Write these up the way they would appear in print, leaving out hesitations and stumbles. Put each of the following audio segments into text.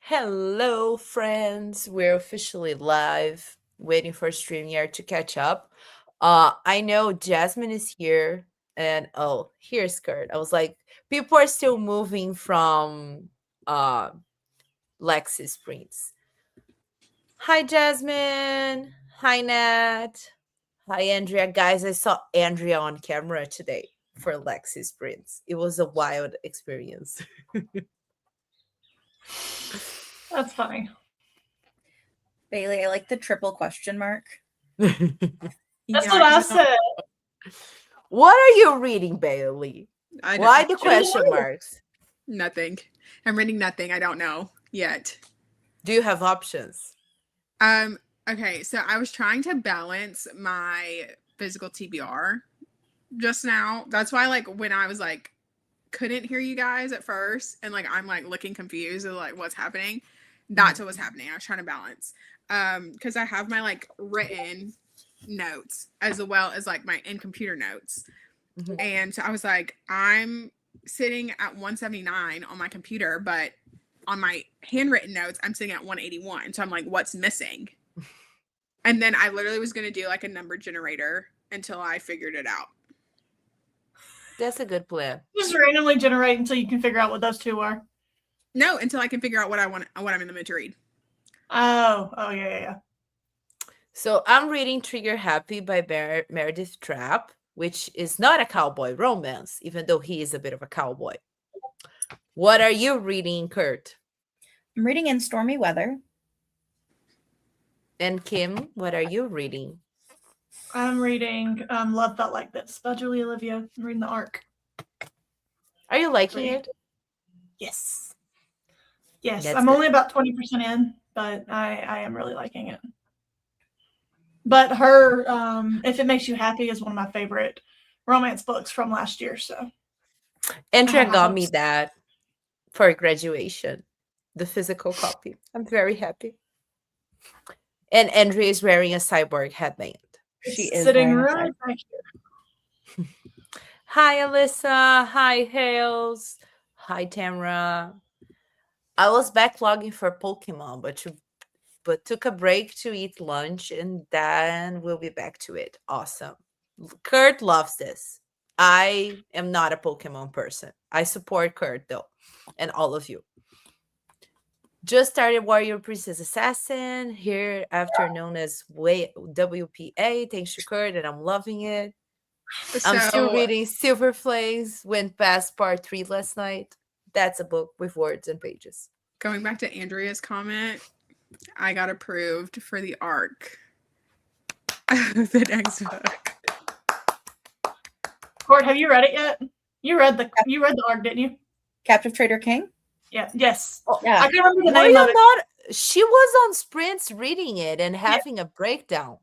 Hello, friends. We're officially live, waiting for StreamYard to catch up. I know Jasmine is here, and oh, here's Kurt. I was like, people are still moving from uh Lexi Springs. Hi, Jasmine. Hi, Nat. Hi, Andrea. Guys, I saw Andrea on camera today for Lexi Springs. It was a wild experience. That's funny. Bailey, I like the triple question mark. That's what I said. What are you reading, Bailey? Why the question marks? Nothing. I'm reading nothing. I don't know yet. Do you have options? Okay, so I was trying to balance my physical TBR just now. That's why, like, when I was like, couldn't hear you guys at first, and like I'm like looking confused of like what's happening. That's what was happening. I was trying to balance. Because I have my like written notes as well as like my in computer notes. Mm-hmm. And so I was like, I'm sitting at 179 on my computer, but on my handwritten notes, I'm sitting at 181. So I'm like, what's missing? And then I literally was going to do like a number generator until I figured it out. That's a good plan. Just randomly generate until you can figure out what those two are. No, until I can figure out what I'm in the mood to read. Oh, yeah. So I'm reading Trigger Happy by Meredith Trapp, which is not a cowboy romance, even though he is a bit of a cowboy. What are you reading, Kurt? I'm reading In Stormy Weather. And Kim, what are you reading? I'm reading Love Felt Like This by Julie Olivia. I'm reading the arc. Are you liking it? Yes. Yes, That's I'm good. only about 20% in, but I am really liking it. But her, If It Makes You Happy is one of my favorite romance books from last year. So Andrea got me that for graduation, the physical copy. I'm very happy. And Andrea is wearing a cyborg headband. She is sitting right back here. Hi, Alyssa. Hi, Hales. Hi, Tamara. I was backlogging for Pokemon, but took a break to eat lunch, and then we'll be back to it. Awesome. Kurt loves this. I am not a Pokemon person. I support Kurt, though, and all of you. Just started Warrior Princess Assassin, here after known as WPA. Thanks to Kurt, and I'm loving it. I'm still reading Silver Flames. Went past part 3 last night. That's a book with words and pages. Going back to Andrea's comment, I got approved for the arc of the next book. Court, have you read it yet? You read the arc, didn't you? Captive Trader King? Yeah. Yes. Yeah. I can't remember the name of it. She was on Sprints reading it and having a breakdown.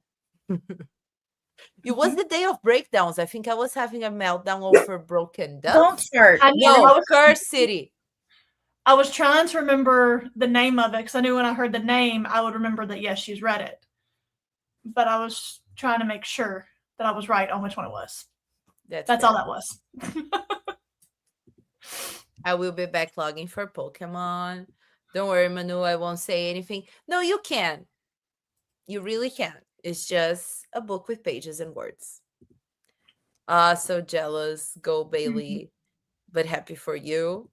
It was the day of breakdowns. I think I was having a meltdown over Broken Dove. Don't start. Curse City. I was trying to remember the name of it because I knew when I heard the name, I would remember that, yes, she's read it. But I was trying to make sure that I was right on which one it was. That's all that was. I will be backlogging for Pokemon. Don't worry, Manu, I won't say anything. No, you can. You really can. It's just a book with pages and words. So jealous. Go, Bailey. But happy for you.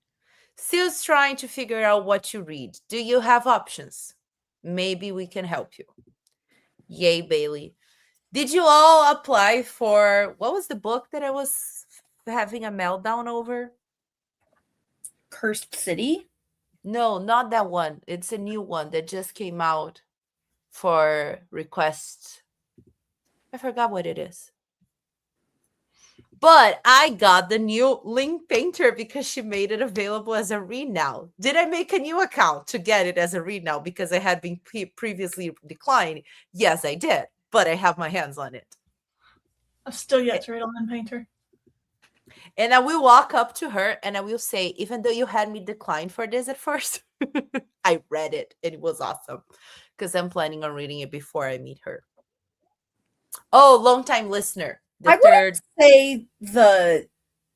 Still trying to figure out what to read. Do you have options? Maybe we can help you. Yay, Bailey. Did you all apply for, what was the book that I was having a meltdown over? Cursed City? No, not that one. It's a new one that just came out for requests. I forgot what it is. But I got the new Link Painter because she made it available as a read now. Did I make a new account to get it as a read now because I had been previously declined? Yes, I did. But I have my hands on it. I've still yet to read on Link Painter. And I will walk up to her and I will say, even though you had me declined for this at first, I read it and it was awesome because I'm planning on reading it before I meet her. Oh, long-time listener. I wouldn't say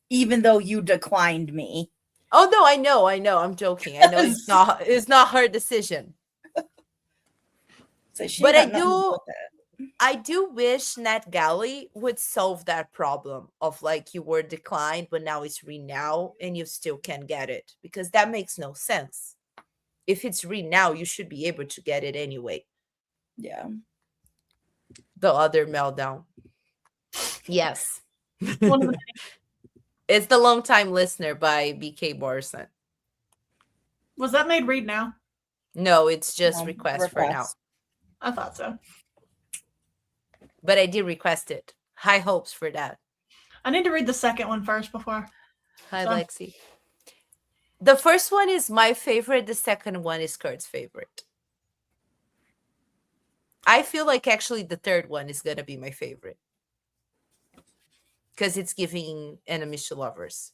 even though you declined me. Oh no, I know. I'm joking. I know it's not her decision. So she But got nothing to do with it. I do wish NetGalley would solve that problem of like you were declined, but now it's read now and you still can't get it, because that makes no sense. If it's read now, you should be able to get it anyway. Yeah. The other meltdown. Yes. One of the It's The Long Time Listener by BK Borson. Was that made read now? No, it's just No, request for now. request. I thought so. But I did request it. High hopes for that. I need to read the second one first before. Hi, So- Lexi. The first one is my favorite. The second one is Kurt's favorite. I feel like actually the third one is going to be my favorite, because it's giving enemies to lovers.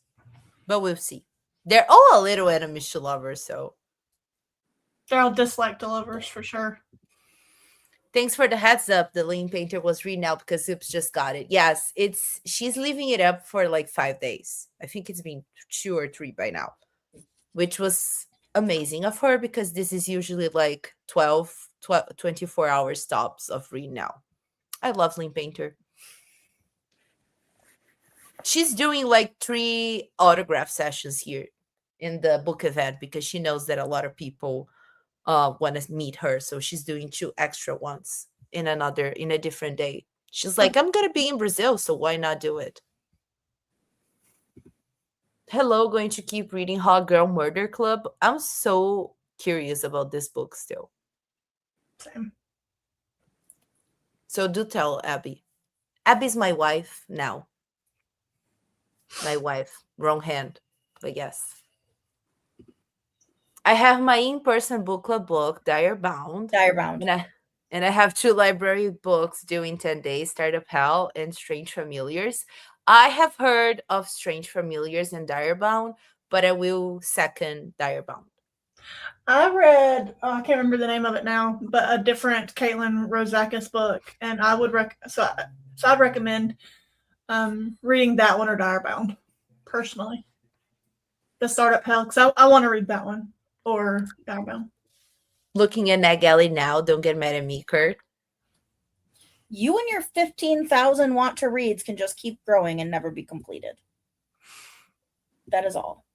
But we'll see. They're all a little enemies to lovers, so. They're all disliked lovers for sure. Thanks for the heads up. The Lean Painter was reading out because Zips just got it. Yes, she's leaving it up for like 5 days. I think it's been 2 or 3 by now, which was amazing of her, because this is usually like 24-hour stops of read now. I love Lean Painter. She's doing like 3 autograph sessions here in the book event, because she knows that a lot of people want to meet her. So she's doing 2 extra ones in a different day. She's like, I'm going to be in Brazil, so why not do it? Hello, going to keep reading Hot Girl Murder Club. I'm so curious about this book still. Same. So do tell Abby. Abby's my wife now. My wife. Wrong hand, but yes. I have my in-person book club book, Direbound. Direbound. And I have 2 library books due in 10 days, Startup Hell and Strange Familiars. I have heard of Strange Familiars and Direbound, but I will second Direbound. I read, I can't remember the name of it now, but a different Caitlin Rosakis book, and I would I'd recommend reading that one or Direbound, personally. The Startup Hell, because I want to read that one or Direbound. Looking at NetGalley now, don't get mad at me, Kurt. You and your 15,000 want to reads can just keep growing and never be completed. That is all.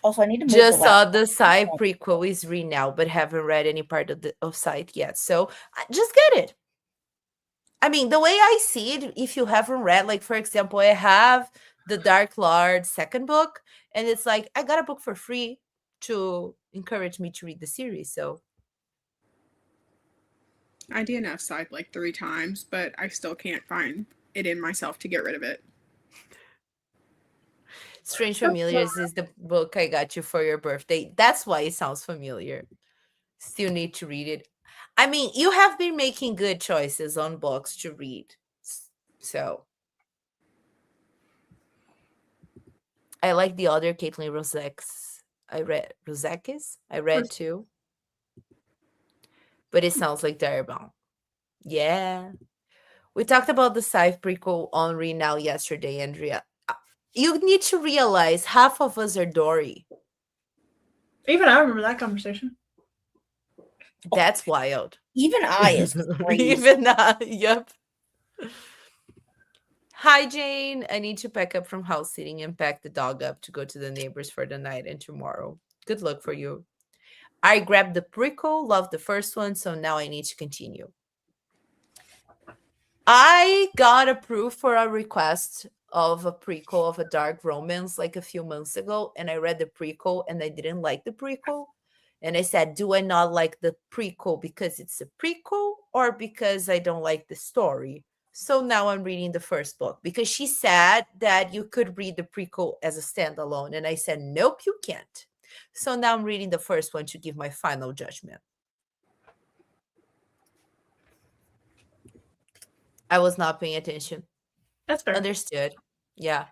Also, I need to move Just the saw laptop. the Scythe prequel is read now, but haven't read any part of Scythe yet. So just get it. I mean, the way I see it, if you haven't read, like for example, I have the Dark Lord second book, and it's like I got a book for free to encourage me to read the series. So I DNF Scythe like 3 times, but I still can't find it in myself to get rid of it. Strange Familiars is the book I got you for your birthday. That's why it sounds familiar. Still need to read it. I mean, you have been making good choices on books to read. So I like the other Caitlin Rosakis. I read too. But it sounds like Direbound. Yeah. We talked about the Scythe prequel on Read Now yesterday, Andrea. You need to realize half of us are Dory. Even I remember that conversation. That's wild. Even I is crazy. Even yep. Hi, Jane. I need to pack up from house sitting and pack the dog up to go to the neighbors for the night and tomorrow. Good luck for you. I grabbed the prequel, loved the first one, so now I need to continue. I got approved for a request of a prequel of a dark romance like a few months ago, and I read the prequel and I didn't like the prequel. And I said, do I not like the prequel because it's a prequel or because I don't like the story? So now I'm reading the first book because she said that you could read the prequel as a standalone. And I said, nope, you can't. So now I'm reading the first one to give my final judgment. I was not paying attention. That's fair. Understood. Yeah.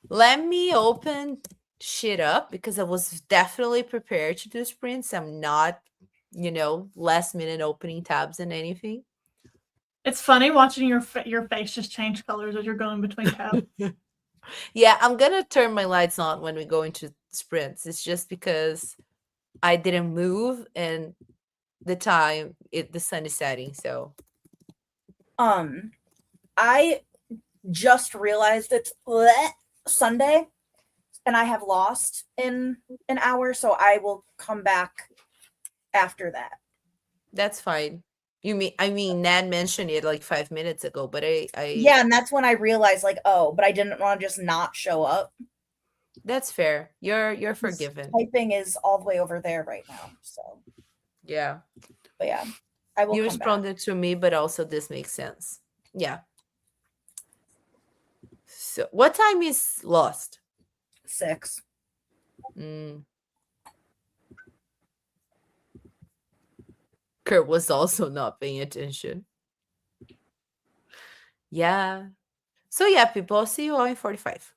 Let me open shit up because I was definitely prepared to do sprints. I'm not, last minute opening tabs and anything. It's funny watching your face just change colors as you're going between tabs. Yeah, I'm gonna turn my lights on when we go into sprints. It's just because I didn't move and the sun is setting, so I just realized it's Sunday and I have lost in an hour, so I will come back after that. that's fine. I mean Nan mentioned it like 5 minutes ago, but I Yeah, and that's when I realized, like, oh, but I didn't want to just not show up. that's fair. You're 'Cause forgiven. Typing is all the way over there right now. So, Yeah. but yeah, I will You come back. responded to me, but also this makes sense. Yeah. So what time is lost? 6. Mm. Kurt was also not paying attention. Yeah. So yeah, people, I'll see you all in 45.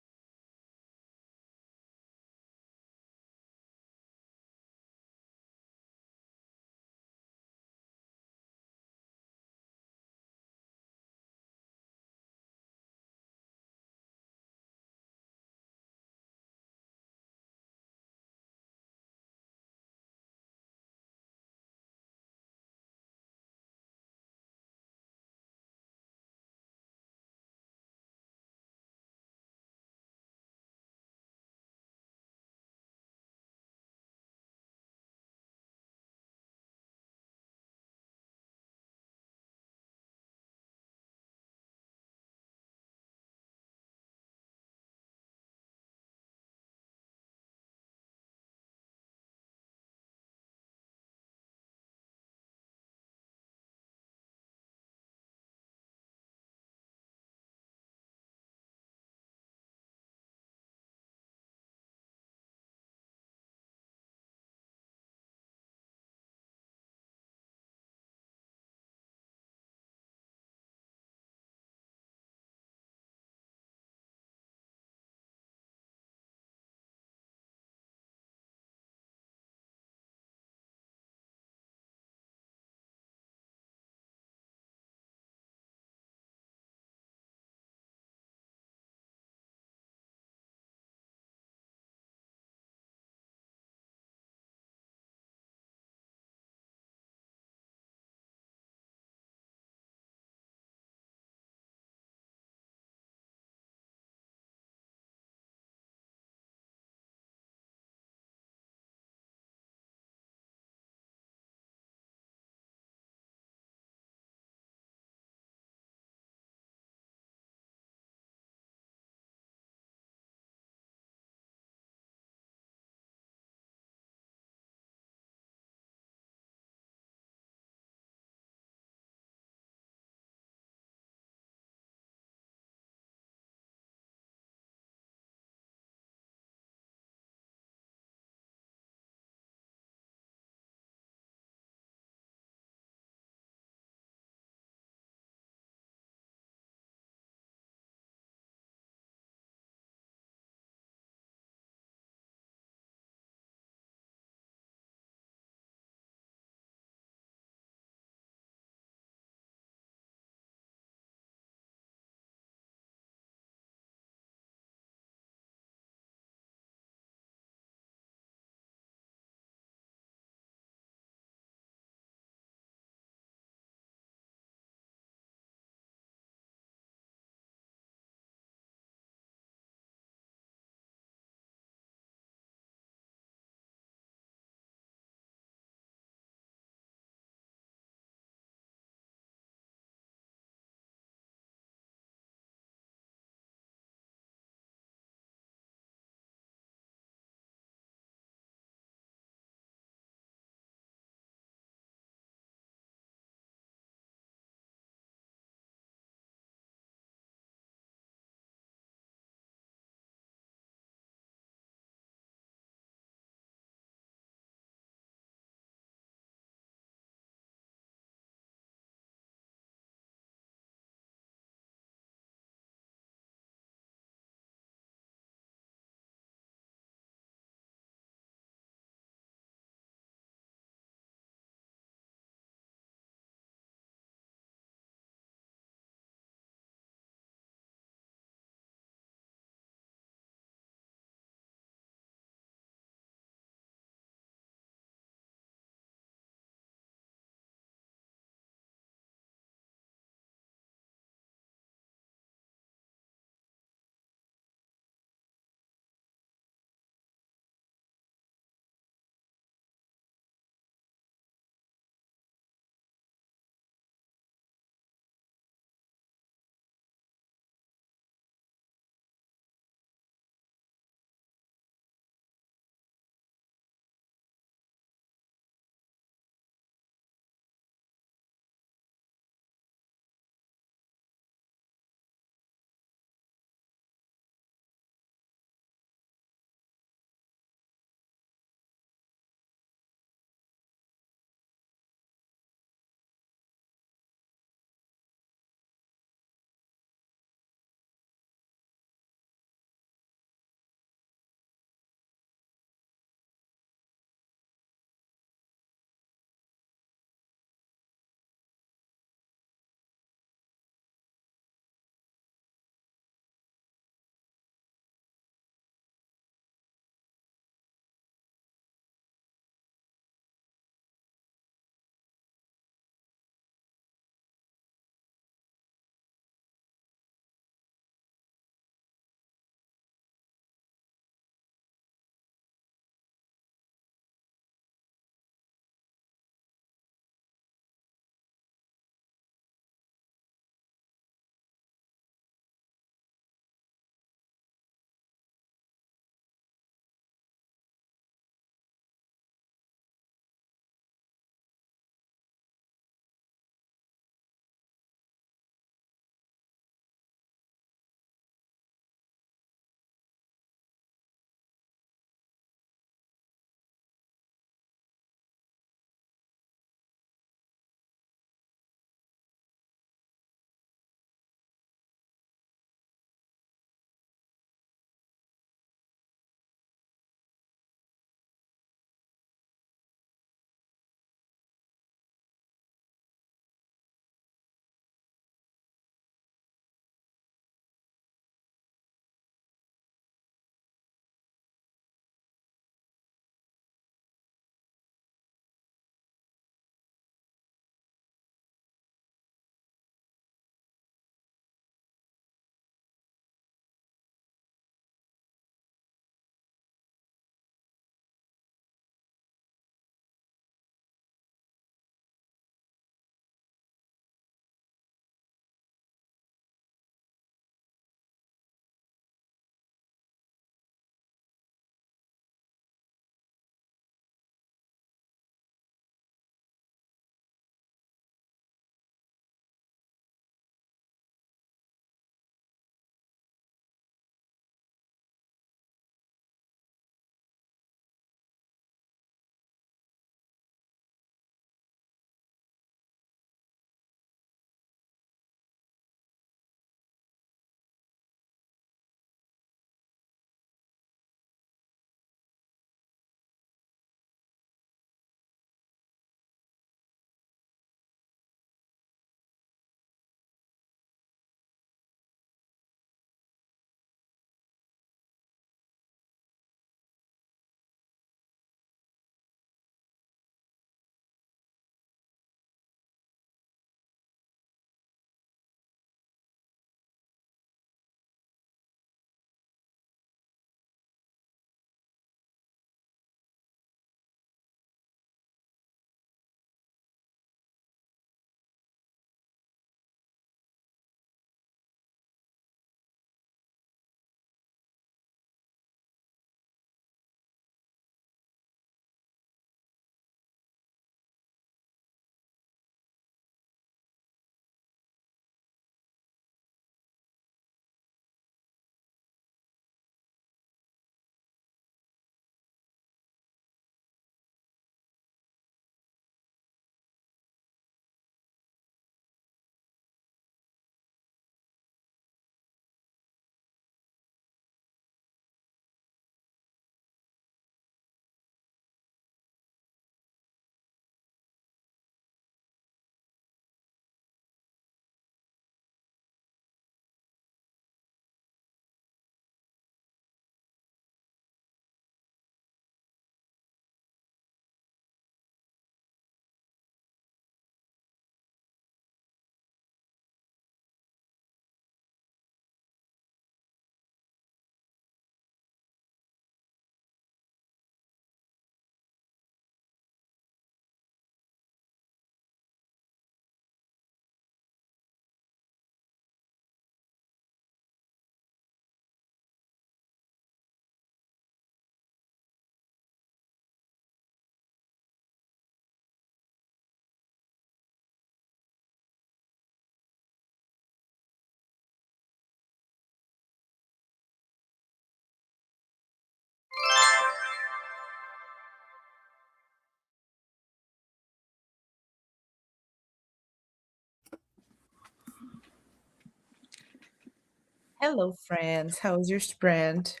Hello, friends. How's your sprint?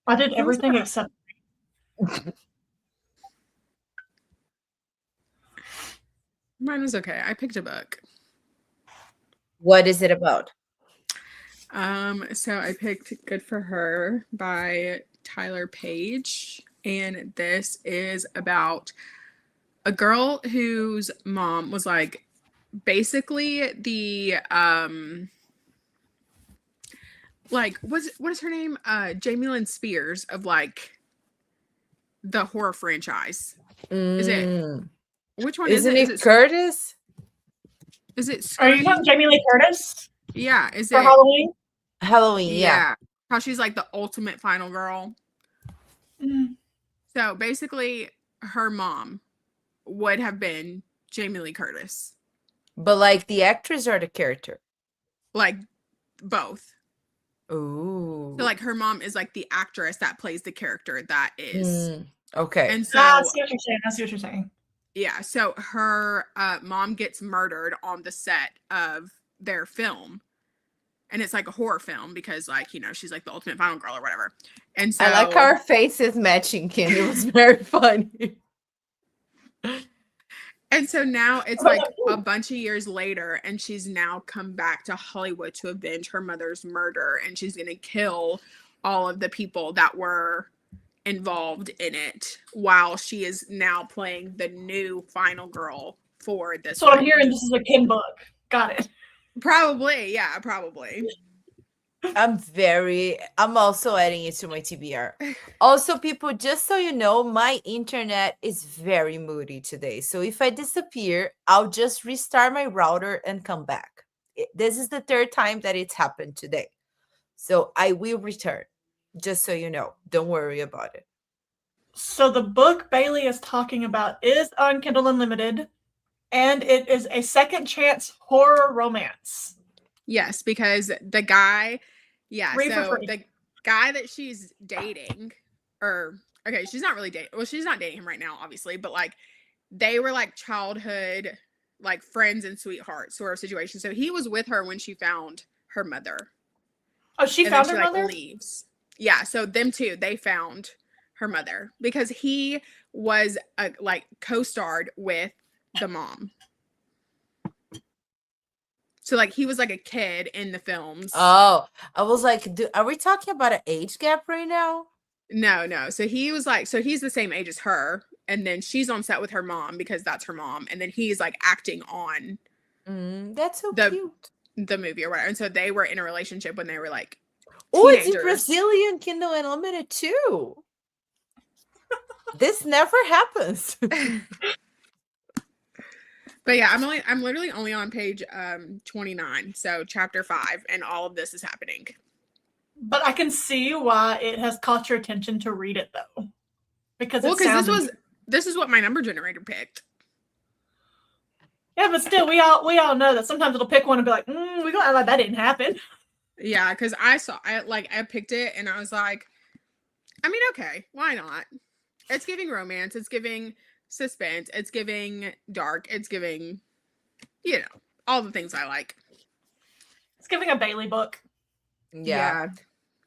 I did Who's everything that? except Mine was okay. I picked a book. What is it about? So I picked Good for Her by Tyler Page, and this is about a girl whose mom was like basically the like what is her name? Jamie Lynn Spears of like the horror franchise. Is it Mm, which one is Isn't it? it Curtis? Is it Are you Scream? talking Jamie Lee Curtis Yeah, is for it Halloween? Halloween, yeah. yeah. How she's like the ultimate final girl. Mm. So basically her mom would have been Jamie Lee Curtis. But like the actress or the character? Like both. Ooh. So like her mom is like the actress that plays the character that is. Okay. And I so see what you're saying. I see what you're saying. yeah, so her mom gets murdered on the set of their film. And it's like a horror film because like, you know, she's like the ultimate final girl or whatever. And so I like how our faces matching, Kim. It was very funny. and so now it's like a bunch of years later, and she's now come back to Hollywood to avenge her mother's murder, and she's gonna kill all of the people that were involved in it while she is now playing the new final girl for this. So I'm hearing this is a Kim book. Got it. Probably, yeah, probably. I'm also adding it to my TBR. Also, people, just so you know, my internet is very moody today. So if I disappear, I'll just restart my router and come back. This is the third time that it's happened today. So I will return, just so you know. Don't worry about it. So the book Bailey is talking about is on Kindle Unlimited, and it is a second chance horror romance. Yes, because the guy, yeah, Read for so free. the guy that she's dating, or okay, she's not really dating. Well, she's not dating him right now, obviously, but like they were like childhood, like friends and sweethearts sort of situation. So he was with her when she found her mother. Oh, she And found then her like mother? leaves. Yeah, so them two, they found her mother because he was like co-starred with the mom. So like he was like a kid in the films. Oh, I was like, are we talking about an age gap right now? No. So he was like, so he's the same age as her, and then she's on set with her mom because that's her mom, and then he's like acting on That's so the cute. the movie or whatever. And so they were in a relationship when they were like Oh, it's in teenagers. Brazilian Kindle Unlimited too. This never happens. But yeah, I'm literally only on page 29, so chapter 5, and all of this is happening. But I can see why it has caught your attention to read it though. Because this is what my number generator picked. Yeah, but still we all know that sometimes it'll pick one and be like, we gonna act like that didn't happen. Yeah, because I picked it and I was like, I mean, okay, why not? It's giving romance, it's giving suspense, it's giving dark, it's giving, you know, all the things I like. It's giving a Bailey book. Yeah.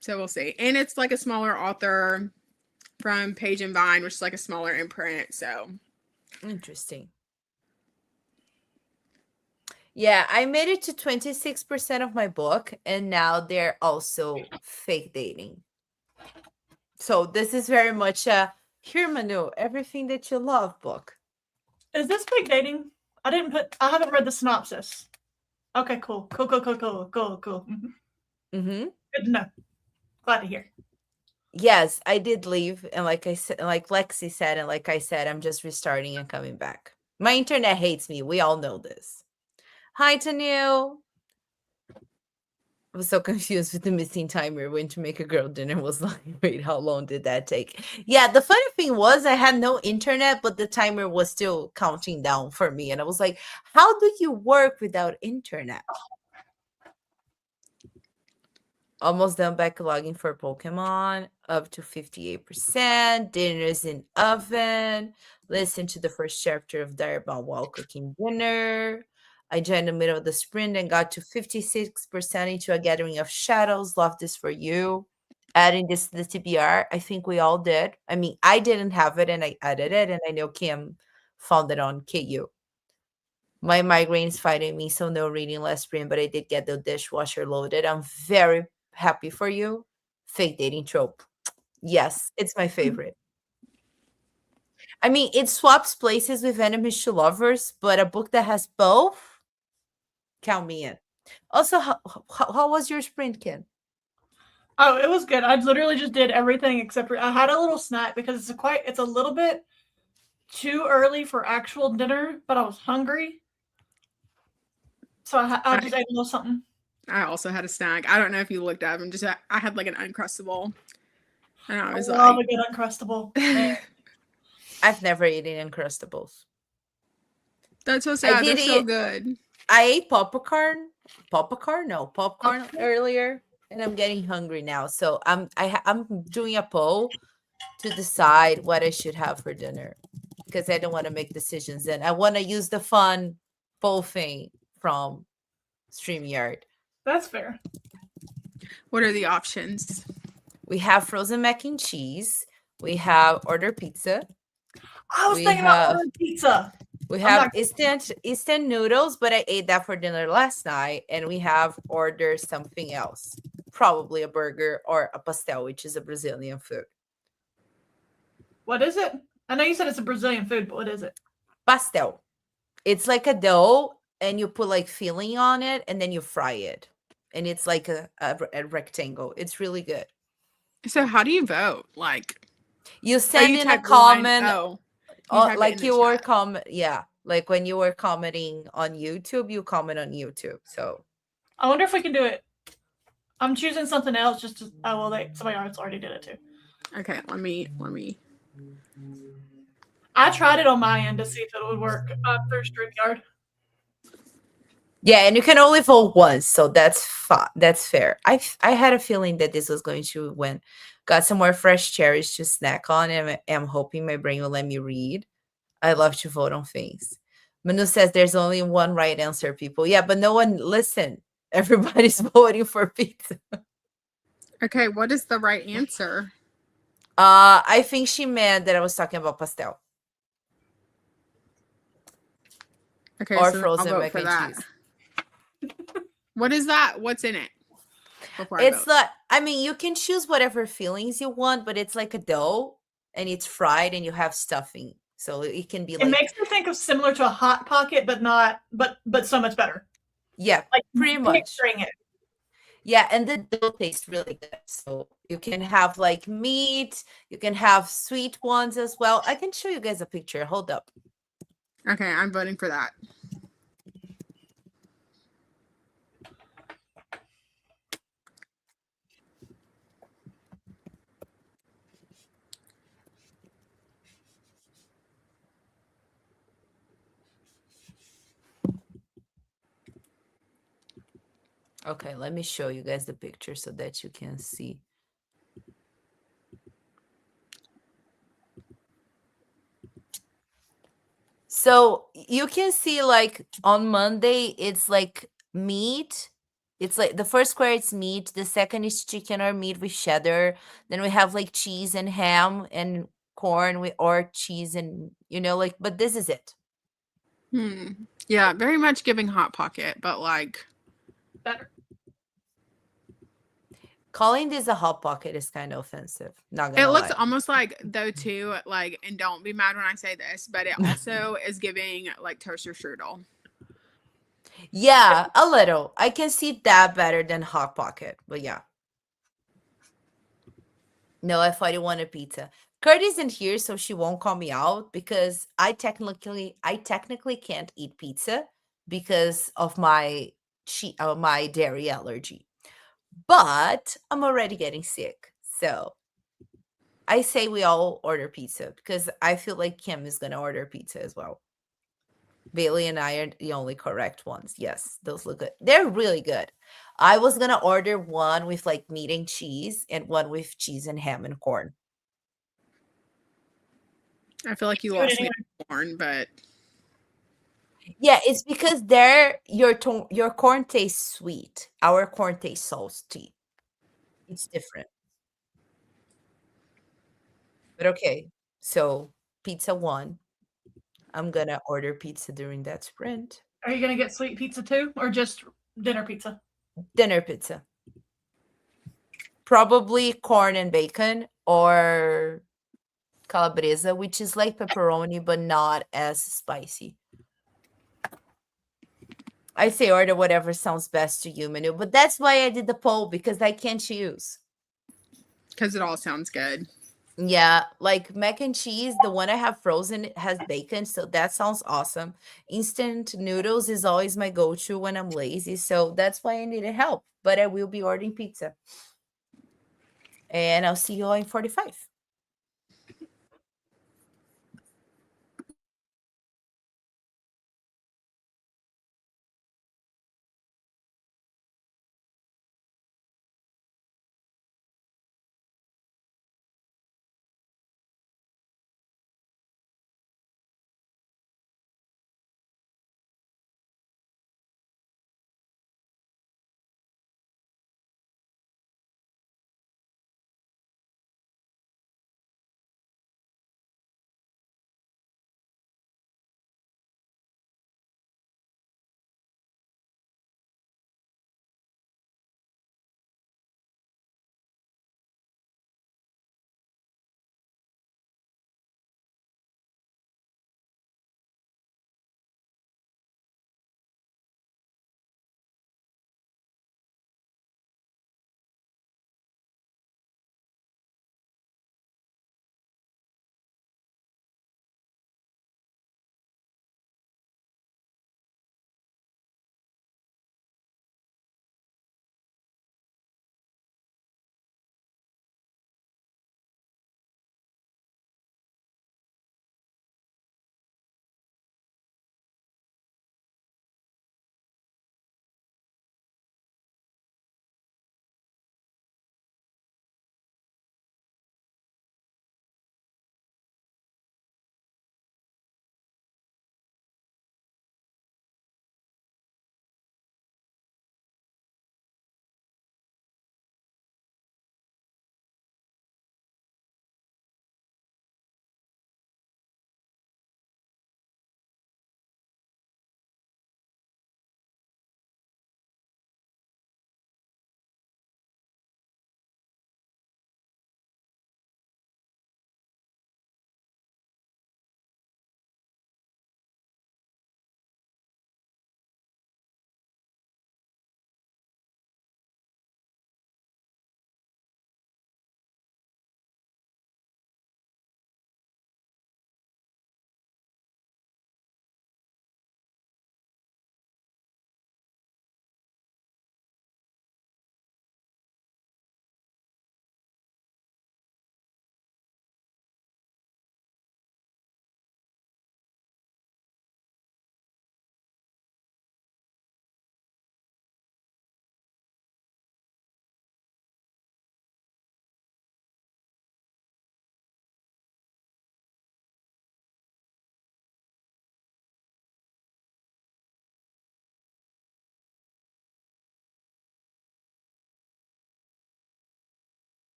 So we'll see. And it's like a smaller author from Page and Vine, which is like a smaller imprint. So Interesting. Yeah, I made it to 26% of my book, and now they're also fake dating. So this is very much a here, Manu, everything that you love book. Is this fake dating? I haven't read the synopsis. Okay, cool. Cool. Mm-hmm. Good to know. Glad to hear. Yes, I did leave, and like I said, like Lexi said, and like I said, I'm just restarting and coming back. My internet hates me. We all know this. Hi, Tanu. I was so confused with the missing timer when to make a girl dinner was like, wait, how long did that take? Yeah, the funny thing was I had no internet, but the timer was still counting down for me. And I was like, how do you work without internet? Almost done backlogging for Pokemon, up to 58%. Dinner's in oven. Listen to the first chapter of Diary while cooking dinner. I joined the middle of the sprint and got to 56% into a gathering of shadows. Love this for you. Adding this to the TBR. I think we all did. I mean, I didn't have it and I added it, and I know Kim found it on KU. My migraine's fighting me, so no reading last sprint, but I did get the dishwasher loaded. I'm very happy for you. Fake dating trope. Yes, it's my favorite. I mean, it swaps places with Enemies to Lovers, but a book that has both, count me in. Also, how was your sprint, Ken? Oh, it was good. I literally just did everything except for I had a little snack because it's a little bit too early for actual dinner, but I was hungry. So I just ate a little something. I also had a snack. I don't know if you looked up. I had like an Uncrustable. And I was love like, a good Uncrustable. I've never eaten Uncrustables. That's so sad. They're so good. I ate popcorn earlier, and I'm getting hungry now. So I'm doing a poll to decide what I should have for dinner because I don't want to make decisions, and I want to use the fun poll thing from StreamYard. That's fair. What are the options? We have frozen mac and cheese. We have order pizza. I was thinking about ordering pizza. We have instant noodles, but I ate that for dinner last night. And we have ordered something else, probably a burger or a pastel, which is a Brazilian food. What is it? I know you said it's a Brazilian food, but what is it? Pastel. It's like a dough, and you put like filling on it, and then you fry it. And it's like a rectangle. It's really good. So how do you vote? Like, you send in a comment. Like you were like when you were commenting on YouTube, you comment on YouTube. So I wonder if we can do it. I'm choosing something else just to somebody else already did it too. Okay, let me. I tried it on my end to see if it would work through StreamYard. Yeah, and you can only vote once, so that's that's fair. I had a feeling that this was going to win. Got some more fresh cherries to snack on, and I'm hoping my brain will let me read. I love to vote on things. Manu says there's only one right answer, people. Yeah, but no one listen. Everybody's voting for pizza. Okay, what is the right answer? I think she meant that I was talking about pastel. Okay, or so frozen mac and cheese. What is that? What's in it? It's like, I mean, you can choose whatever fillings you want, but it's like a dough and it's fried and you have stuffing. So it can be like. It makes me think of similar to a Hot Pocket, but so much better. Yeah, like pretty much. Picturing it. Yeah, and the dough tastes really good. So you can have like meat, you can have sweet ones as well. I can show you guys a picture. Hold up. Okay, I'm voting for that. Okay, let me show you guys the picture so that you can see. So you can see like on Monday, it's like meat. It's like the first square is meat. The second is chicken or meat with cheddar. Then we have like cheese and ham and corn or cheese and, like, but this is it. Yeah, very much giving Hot Pocket, but like better. Calling this a Hot Pocket is kind of offensive. Not gonna It lie. looks almost like, though, too, like, and don't be mad when I say this, but it also is giving like toaster strudel. Yeah, a little. I can see that better than Hot Pocket, but yeah. No, I thought you wanted pizza. Kurt isn't here, so she won't call me out because I technically can't eat pizza because of my dairy allergy. But I'm already getting sick. So I say we all order pizza because I feel like Kim is going to order pizza as well. Bailey and I are the only correct ones. Yes, those look good. They're really good. I was going to order one with like meat and cheese and one with cheese and ham and corn. I feel like you lost me on corn, but. Yeah, it's because your corn tastes sweet. Our corn tastes salty. It's different. But okay, so pizza one. I'm gonna order pizza during that sprint. Are you gonna get sweet pizza too, or just dinner pizza? Dinner pizza. Probably corn and bacon or calabresa, which is like pepperoni but not as spicy. I say order whatever sounds best to you, Manu. But that's why I did the poll because I can't choose. Because it all sounds good. Yeah, like mac and cheese, the one I have frozen it has bacon, so that sounds awesome. Instant noodles is always my go-to when I'm lazy, so that's why I needed help. But I will be ordering pizza. And I'll see you all in 45.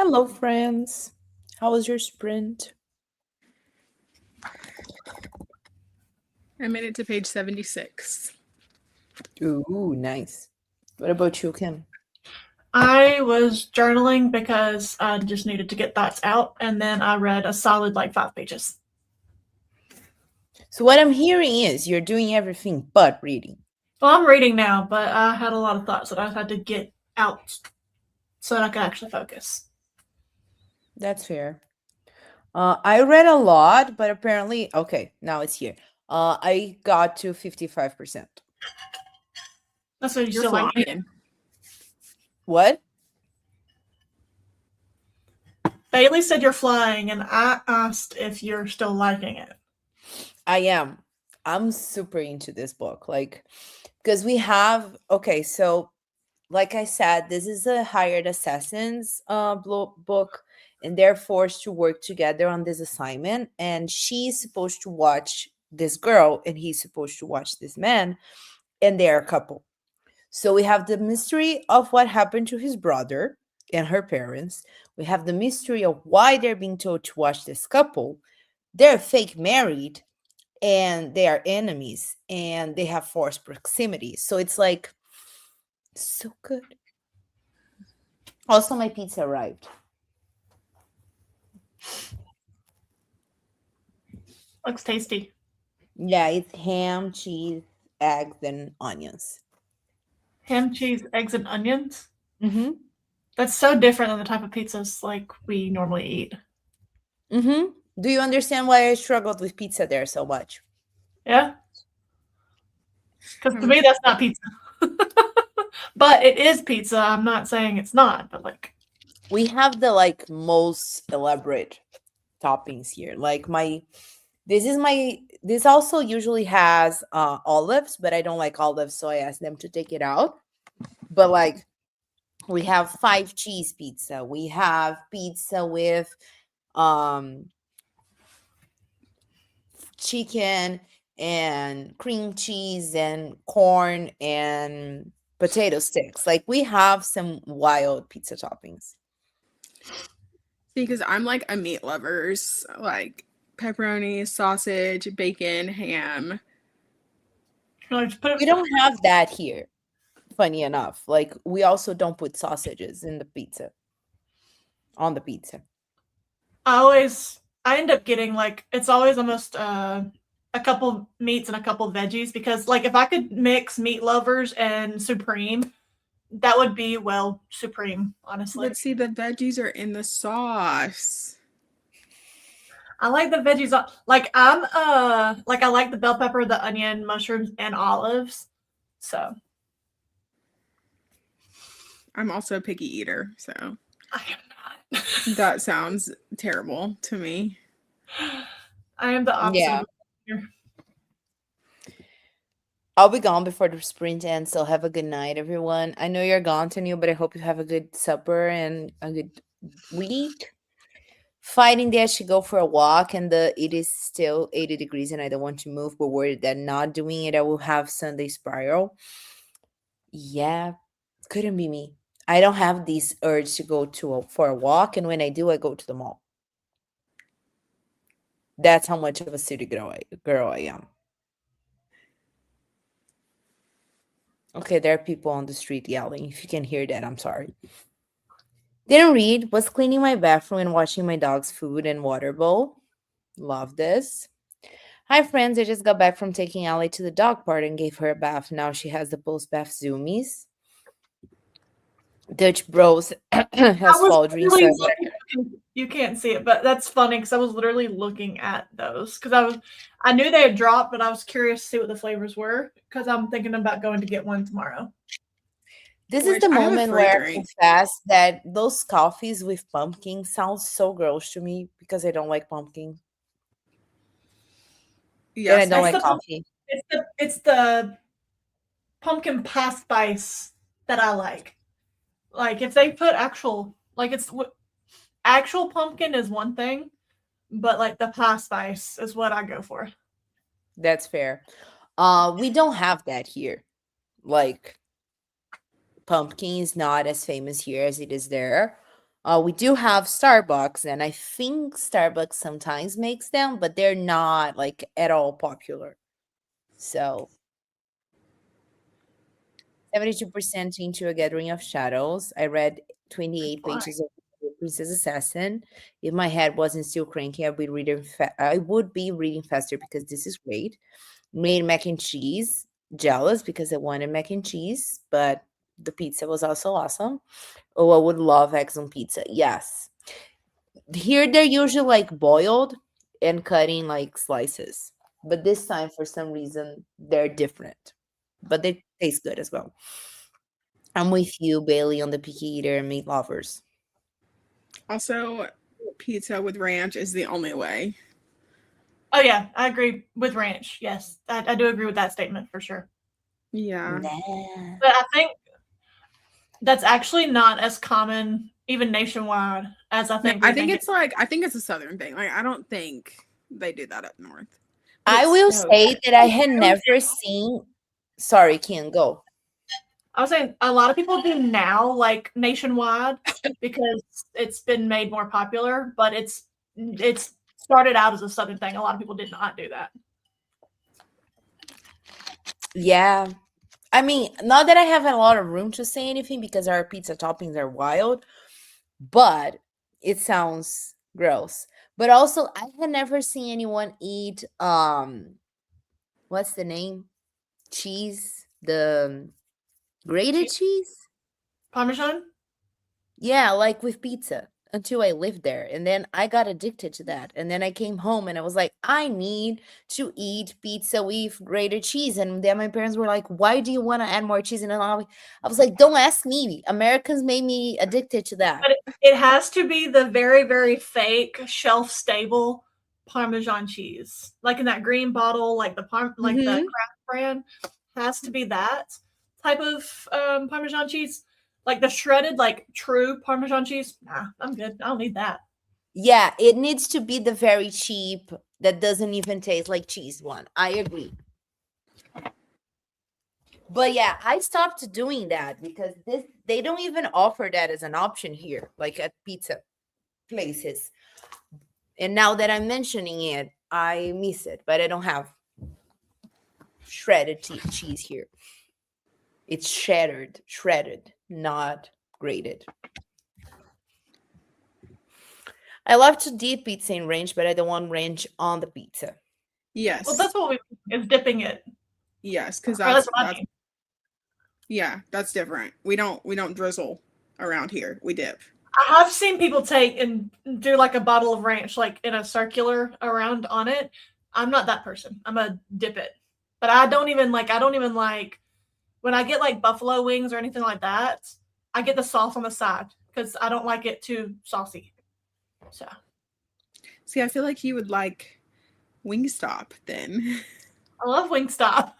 Hello, friends. How was your sprint? I made it to page 76. Ooh, nice. What about you, Kim? I was journaling because I just needed to get thoughts out, and then I read a solid 5 pages. So what I'm hearing is you're doing everything but reading. Well, I'm reading now, but I had a lot of thoughts that I had to get out so that I could actually focus. That's fair. I read a lot, but apparently, okay, now it's here. I got to 55%. That's what You're still like. flying. What? Bailey said you're flying, and I asked if you're still liking it. I am. I'm super into this book. Because we have, okay, so like I said, this is a hired assassins book, and they're forced to work together on this assignment. And she's supposed to watch this girl, and he's supposed to watch this man, and they're a couple. So we have the mystery of what happened to his brother and her parents. We have the mystery of why they're being told to watch this couple. They're fake married and they are enemies and they have forced proximity. So it's like so good. Also, my pizza arrived. Looks tasty. Yeah, it's ham, cheese, eggs, and onions. Ham, cheese, eggs, and onions. Mm-hmm. That's so different than the type of pizzas we normally eat. Mm-hmm. Do you understand why I struggled with pizza there so much? Yeah? Because to me, that's not pizza. But it is pizza. I'm not saying it's not, but we have the most elaborate toppings here. This also usually has olives, but I don't like olives, so I asked them to take it out. But we have 5 cheese pizza. We have pizza with chicken and cream cheese and corn and potato sticks. We have some wild pizza toppings. Because I'm a meat lovers, pepperoni, sausage, bacon, ham. We don't have that here. Funny enough, we also don't put sausages in the pizza. On the pizza. I end up getting it's always almost a couple meats and a couple veggies because if I could mix meat lovers and supreme, that would be supreme, honestly. But see, the veggies are in the sauce. I like the veggies. I like the bell pepper, the onion, mushrooms, and olives. So I'm also a picky eater, so I am not. that sounds terrible to me. I am the opposite. Yeah. I'll be gone before the sprint ends, so have a good night, everyone. I know you're gone, Tanu, but I hope you have a good supper and a good week. Fighting day, I should go for a walk, and it is still 80 degrees, and I don't want to move, but worried that not doing it, I will have Sunday spiral. Yeah, couldn't be me. I don't have this urge to go for a walk, and when I do, I go to the mall. That's how much of a city girl I am. Okay, there are people on the street yelling. If you can hear that, I'm sorry. Didn't read, was cleaning my bathroom and washing my dog's food and water bowl. Love this. Hi, friends. I just got back from taking Allie to the dog park and gave her a bath. Now she has the post-bath zoomies. Dutch Bros has fall dreams. You can't see it, but that's funny because I was literally looking at those because I knew they had dropped, but I was curious to see what the flavors were because I'm thinking about going to get one tomorrow. This is the moment where I confess that those coffees with pumpkin sound so gross to me because I don't like pumpkin. Yes, and I don't like coffee. It's the pumpkin pie spice that I like. If they put actual pumpkin is one thing, but the pie spice is what I go for. That's fair. We don't have that here. Pumpkin is not as famous here as it is there. We do have Starbucks, and I think Starbucks sometimes makes them, but they're not like at all popular. So 72% into A Gathering of Shadows. I read 28 Why? pages of Princess Assassin. If my head wasn't still cranky, I would be reading faster because this is great. Made mac and cheese. Jealous because I wanted mac and cheese, but the pizza was also awesome. Oh, I would love eggs on pizza. Yes. Here they're usually like boiled and cutting like slices. But this time for some reason they're different. But they taste good as well. I'm with you, Bailey, on the picky eater and meat lovers. Also, pizza with ranch is the only way. Oh yeah, I agree with ranch. Yes, I do agree with that statement for sure. Yeah. Nah. But I think that's actually not as common even nationwide as I No, think. I think it's a southern thing. Like I don't think they do that up north. But I it's will so say good. that I had never seen. Sorry, Kian, go. I was saying a lot of people do now, like nationwide, because it's been made more popular. But it's started out as a southern thing. A lot of people did not do that. Yeah. I mean, not that I have a lot of room to say anything because our pizza toppings are wild, but it sounds gross. But also, I had never seen anyone eat what's the name? Cheese, the grated cheese? Parmesan. Yeah, like with pizza until I lived there. And then I got addicted to that. And then I came home and I was like, I need to eat pizza with grated cheese. And then my parents were like, why do you want to add more cheese? And then I was like, don't ask me. Americans made me addicted to that. But it has to be the very, very fake, shelf stable Parmesan cheese, like in that green bottle, like the the Mhm. Kraft brand. Has to be that type of Parmesan cheese, like the shredded, like true Parmesan cheese. Nah, I'm good. I don't need that. Yeah, it needs to be the very cheap that doesn't even taste like cheese one. I agree. But yeah, I stopped doing that because they don't even offer that as an option here, like at pizza places. And now that I'm mentioning it, I miss it, but I don't have shredded cheese here. It's shredded, not grated. I love to dip pizza in ranch, but I don't want ranch on the pizza. Yes. Well, that's what we is dipping it. Yes, because Or that's what I mean. yeah, that's different. We don't drizzle around here. We dip. I have seen people take and do like a bottle of ranch, like in a circular around on it. I'm not that person. I'm a dip it, but I don't even like. When I get like buffalo wings or anything like that. I get the sauce on the side because I don't like it too saucy. So See, I feel like you would like Wingstop then, I love Wingstop.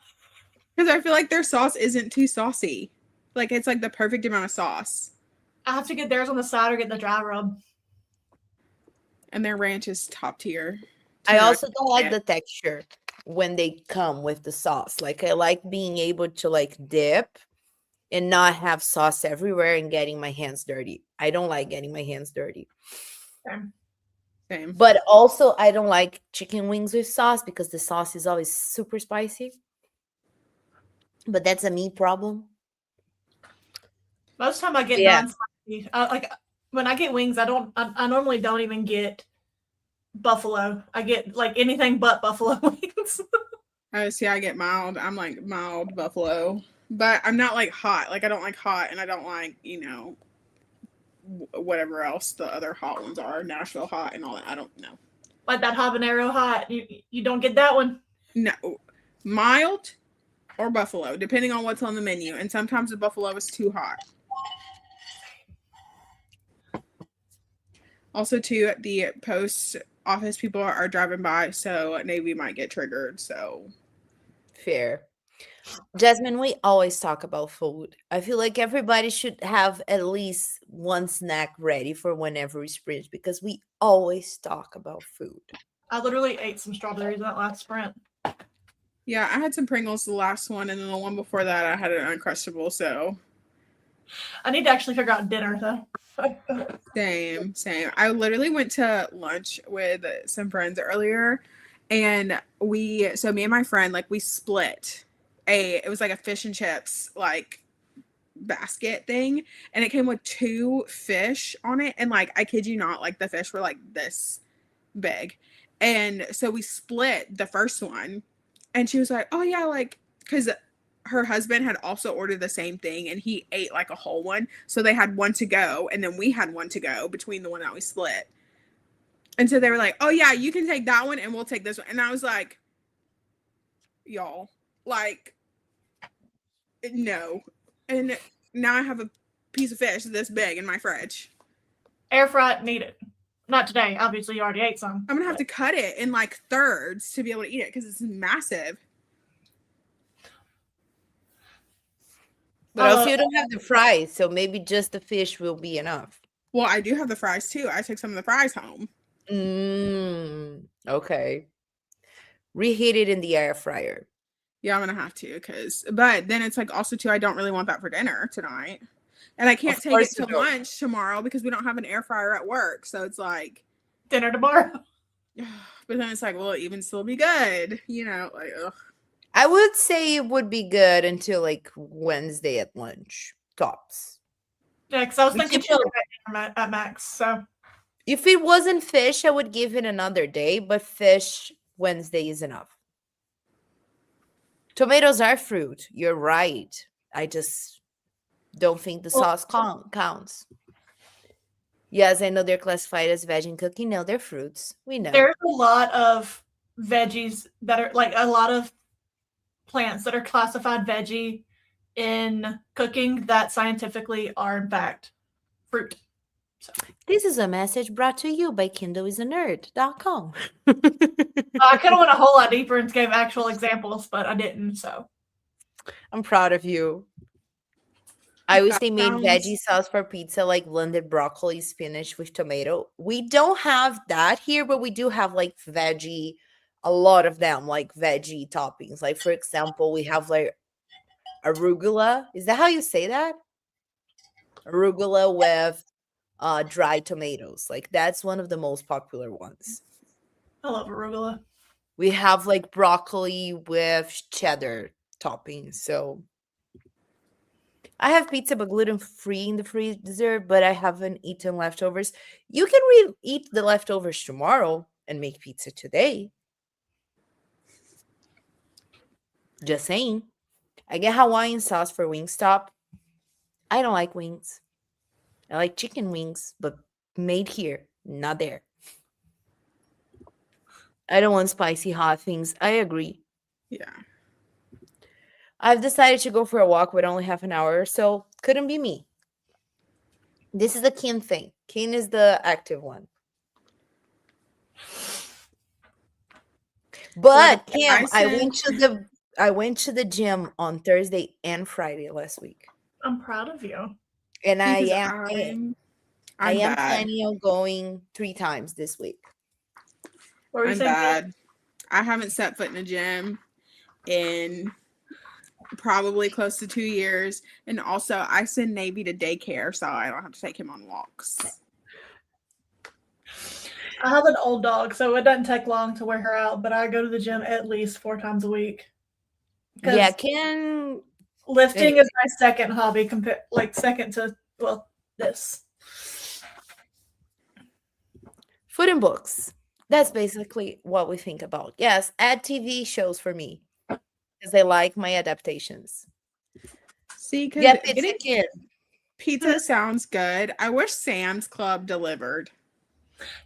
because I feel like their sauce isn't too saucy. Like it's like the perfect amount of sauce, I have to get theirs on the side or get the dry rub. and their ranch is top tier. I 10 out of also don't like 10. the texture when they come with the sauce. Like I like being able to like dip and not have sauce everywhere and getting my hands dirty. I don't like getting my hands dirty. Same. But also I don't like chicken wings with sauce because the sauce is always super spicy. But that's a me problem. Most time I get Yeah. non-spicy. Like when I get wings, I normally don't even get buffalo. I get like anything but buffalo wings. Oh, see, I get mild. I'm like mild buffalo, but I'm not like hot. Like I don't like hot, and I don't like whatever else the other hot ones are, Nashville hot and all that. I don't know. Like that habanero hot. You don't get that one. No, mild or buffalo, depending on what's on the menu. And sometimes the buffalo is too hot. Also, too, the post office people are driving by, so Navy might get triggered. So Fair. Jasmine, we always talk about food. I feel like everybody should have at least one snack ready for whenever we sprint because we always talk about food. I literally ate some strawberries in that last sprint. yeah, I had some Pringles the last one, and then the one before that I had an Uncrustable. So I need to actually figure out dinner though. Same. I literally went to lunch with some friends earlier, and me and my friend, like, we split it was like a fish and chips, like, basket thing, and it came with 2 fish on it, and, like, I kid you not, like, the fish were like this big, and so we split the first one, and she was like, oh yeah, like, because her husband had also ordered the same thing, and he ate like a whole one, so they had one to go, and then we had one to go between the one that we split. And so they were like, oh yeah, you can take that one and we'll take this one. And I was like, y'all, like, no. And now I have a piece of fish this big in my fridge. Air fry needed. Not today. Obviously, you already ate some. I'm going to have to cut it in like thirds to be able to eat it because it's massive. But also you don't have the fries, so maybe just the fish will be enough. Well, I do have the fries too. I took some of the fries home. Okay. Reheat it in the air fryer. Yeah, I'm gonna have to, but then it's like also too, I don't really want that for dinner tonight, and I can't take it to lunch tomorrow because we don't have an air fryer at work. So it's like dinner tomorrow. But then it's like, will it even still be good? You know, like, ugh. I would say it would be good until like Wednesday at lunch, tops. Yeah, because I was thinking at max. So if it wasn't fish, I would give it another day, but fish Wednesday is enough. Tomatoes are fruit. You're right. I just don't think the sauce counts. Yes, I know they're classified as veg and cooking. No, they're fruits. We know. There's a lot of veggies that are like a lot of plants that are classified veggie in cooking that scientifically are in fact fruit. So. This is a message brought to you by KindleIsANerd.com. I could have went a whole lot deeper and gave actual examples, but I didn't. So I'm proud of you. I wish they made veggie sauce for pizza, like blended broccoli, spinach with tomato. We don't have that here, but we do have like veggie, a lot of them, like veggie toppings. Like, for example, we have like arugula. Is that how you say that? Arugula with dried tomatoes. Like, that's one of the most popular ones. I love arugula. We have like broccoli with cheddar toppings. So I have pizza but gluten-free in the freezer, but I haven't eaten leftovers. You can eat the leftovers tomorrow and make pizza today. Just saying. I get Hawaiian sauce for Wingstop. I don't like wings. I like chicken wings, but made here, not there. I don't want spicy hot things. I agree. Yeah. I've decided to go for a walk with only half an hour or so. Couldn't be me. This is the Kin thing. Kin is the active one. But Kim, I went to the gym on Thursday and Friday last week. I'm proud of you. And I am planning on going 3 times this week. I'm bad. I haven't set foot in a gym in probably close to 2 years. And also I send Navy to daycare, so I don't have to take him on walks. I have an old dog, so it doesn't take long to wear her out, but I go to the gym at least 4 times a week. Yeah, lifting is my second hobby, second to, this. Food and books. That's basically what we think about. Yes, add TV shows for me because I like my adaptations. See, because getting pizza sounds good. I wish Sam's Club delivered.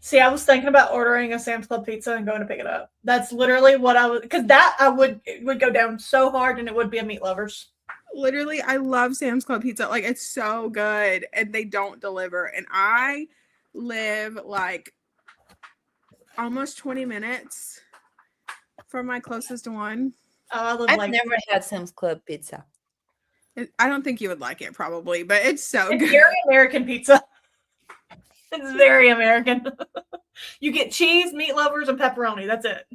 See, I was thinking about ordering a Sam's Club pizza and going to pick it up. That's literally what I would, because it would go down so hard, and it would be a meat lovers. Literally, I love Sam's Club pizza. Like, it's so good, and they don't deliver. And I live like almost 20 minutes from my closest one. I've never had Sam's Club pizza. I don't think you would like it, probably, but it's good. Very American pizza. It's very American. You get cheese, meat lovers, and pepperoni. That's it.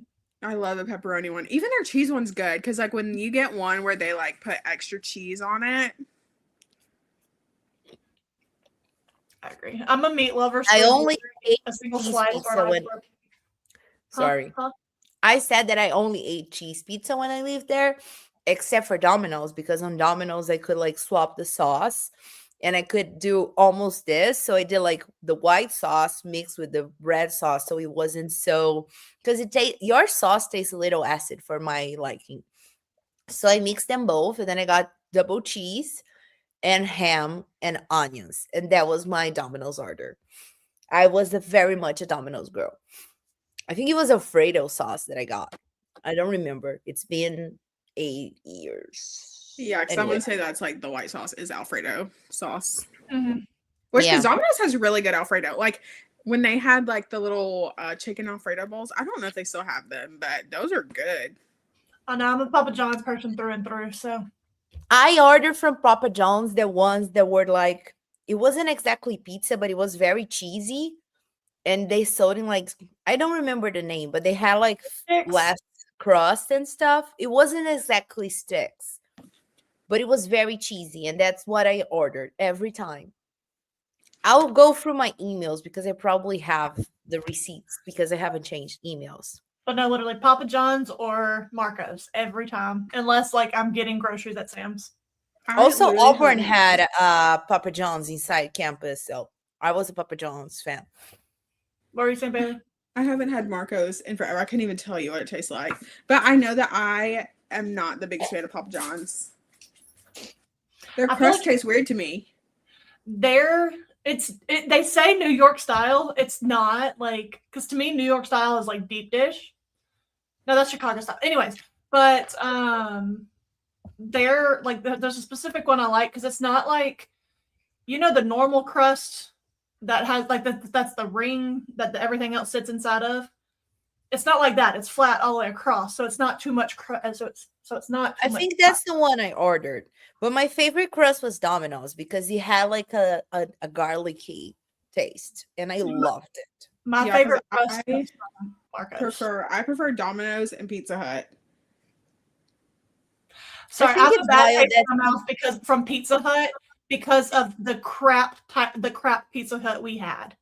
I love the pepperoni one. Even their cheese one's good because, like, when you get one where they like put extra cheese on it, I agree. I'm a meat lover. So I only ate a single cheese slice pizza or when. Sorry, I said that I only ate cheese pizza when I lived there, except for Domino's, because on Domino's I could like swap the sauce and I could do almost this. So I did like the white sauce mixed with the red sauce. So it wasn't so, because your sauce tastes a little acid for my liking. So I mixed them both and then I got double cheese and ham and onions. And that was my Domino's order. I was very much a Domino's girl. I think it was Alfredo sauce that I got. I don't remember. It's been 8 years. Yeah, because I'm Anyway. gonna say that's like the white sauce is Alfredo sauce. Mhm. Which Yeah. because Domino's has really good Alfredo. Like when they had like the little chicken Alfredo bowls, I don't know if they still have them, but those are good. I know I'm a Papa John's person through and through. So I ordered from Papa John's the ones that were like, it wasn't exactly pizza, but it was very cheesy. And they sold in like, I don't remember the name, but they had like Sticks. less crust and stuff. It wasn't exactly sticks, but it was very cheesy. And that's what I ordered every time. I'll go through my emails because I probably have the receipts because I haven't changed emails. But no, literally Papa John's or Marco's every time, unless like I'm getting groceries at Sam's. Also, Auburn had Papa John's inside campus, so I was a Papa John's fan. What were you saying, Bailey? I haven't had Marco's in forever. I couldn't even tell you what it tastes like. But I know that I am not the biggest fan of Papa John's. Their I feel crust like- tastes weird to me. They say New York style. It's not like, because to me New York style is like deep dish. No, that's Chicago style. Anyways, but they're like there's a specific one I like because it's not like, you know, the normal crust that has like that's the ring that everything else sits inside of. It's not like that. It's flat all the way across, so it's not too much crust. So it's not. I think that's the one I ordered. But my favorite crust was Domino's because it had like a garlicky taste, and I loved it. My Yeah, favorite 'cause crust I is from Marco's. I prefer Domino's and Pizza Hut. Sorry, think I have it's a bad wild taste in my mouth because from Pizza Hut because of the crap Pizza Hut we had.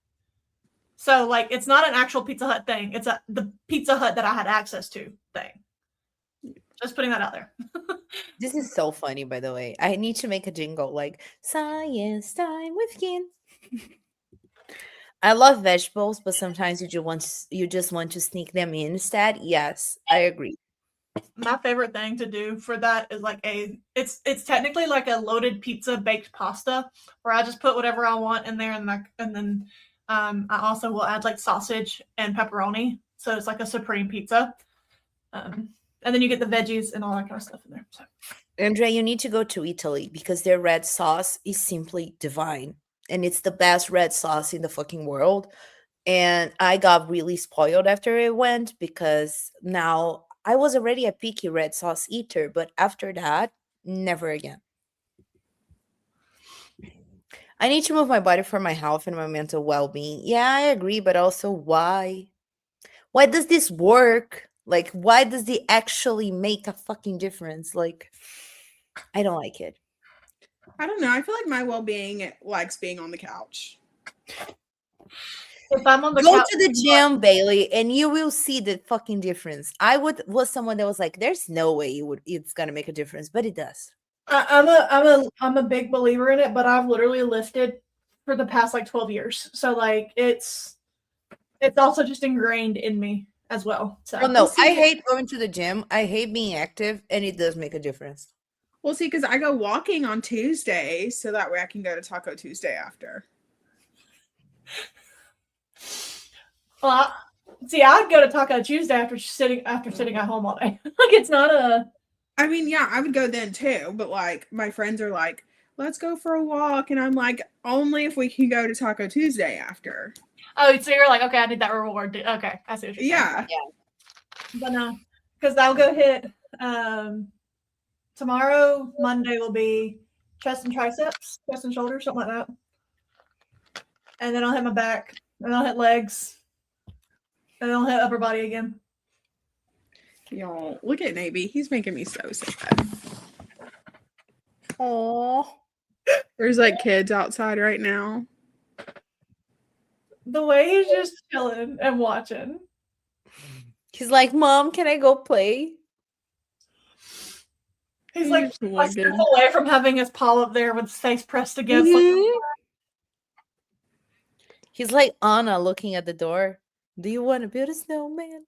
So like it's not an actual Pizza Hut thing. It's the Pizza Hut that I had access to thing. Just putting that out there. This is so funny, by the way. I need to make a jingle like science time with Kin. I love vegetables, but sometimes you just want to sneak them in instead. Yes, I agree. My favorite thing to do for that is like it's technically like a loaded pizza baked pasta where I just put whatever I want in there and then I also will add like sausage and pepperoni, so it's like a supreme pizza. And then you get the veggies and all that kind of stuff in there. So. Andrea, you need to go to Italy because their red sauce is simply divine. And it's the best red sauce in the fucking world. And I got really spoiled after I went because now I was already a picky red sauce eater. But after that, never again. I need to move my body for my health and my mental well-being. Yeah, I agree. But also, why? Why does this work? Like, why does it actually make a fucking difference? Like, I don't like it. I don't know. I feel like my well-being likes being on the couch. If I'm on the Go couch, to the gym, Bailey, and you will see the fucking difference. I was someone that was like, "There's no way it's gonna make a difference," but it does. I'm a big believer in it, but I've literally lifted for the past like 12 years. So like it's also just ingrained in me as well. So Oh no, I hate going to the gym. I hate being active, and it does make a difference. Well, see, because I go walking on Tuesday, so that way I can go to Taco Tuesday after. Well, I'd go to Taco Tuesday after sitting at home all day. Like it's not a. I mean, yeah, I would go then too, but like my friends are like, let's go for a walk. And I'm like, only if we can go to Taco Tuesday after. Oh, so you're like, okay, I need that reward. Okay, I see what you're saying. Yeah. But no, because I'll go hit tomorrow, Monday will be chest and triceps, chest and shoulders, something like that. And then I'll hit my back, and I'll hit legs, and then I'll hit upper body again. Y'all, look at Navy. He's making me so sad. Oh, There's like kids outside right now. The way he's just chilling and watching. He's like, Mom, can I go play? He's like just a step looking. away from having his paw up there with his face pressed against. Mhm. He's like Anna looking at the door. Do you want to build a snowman?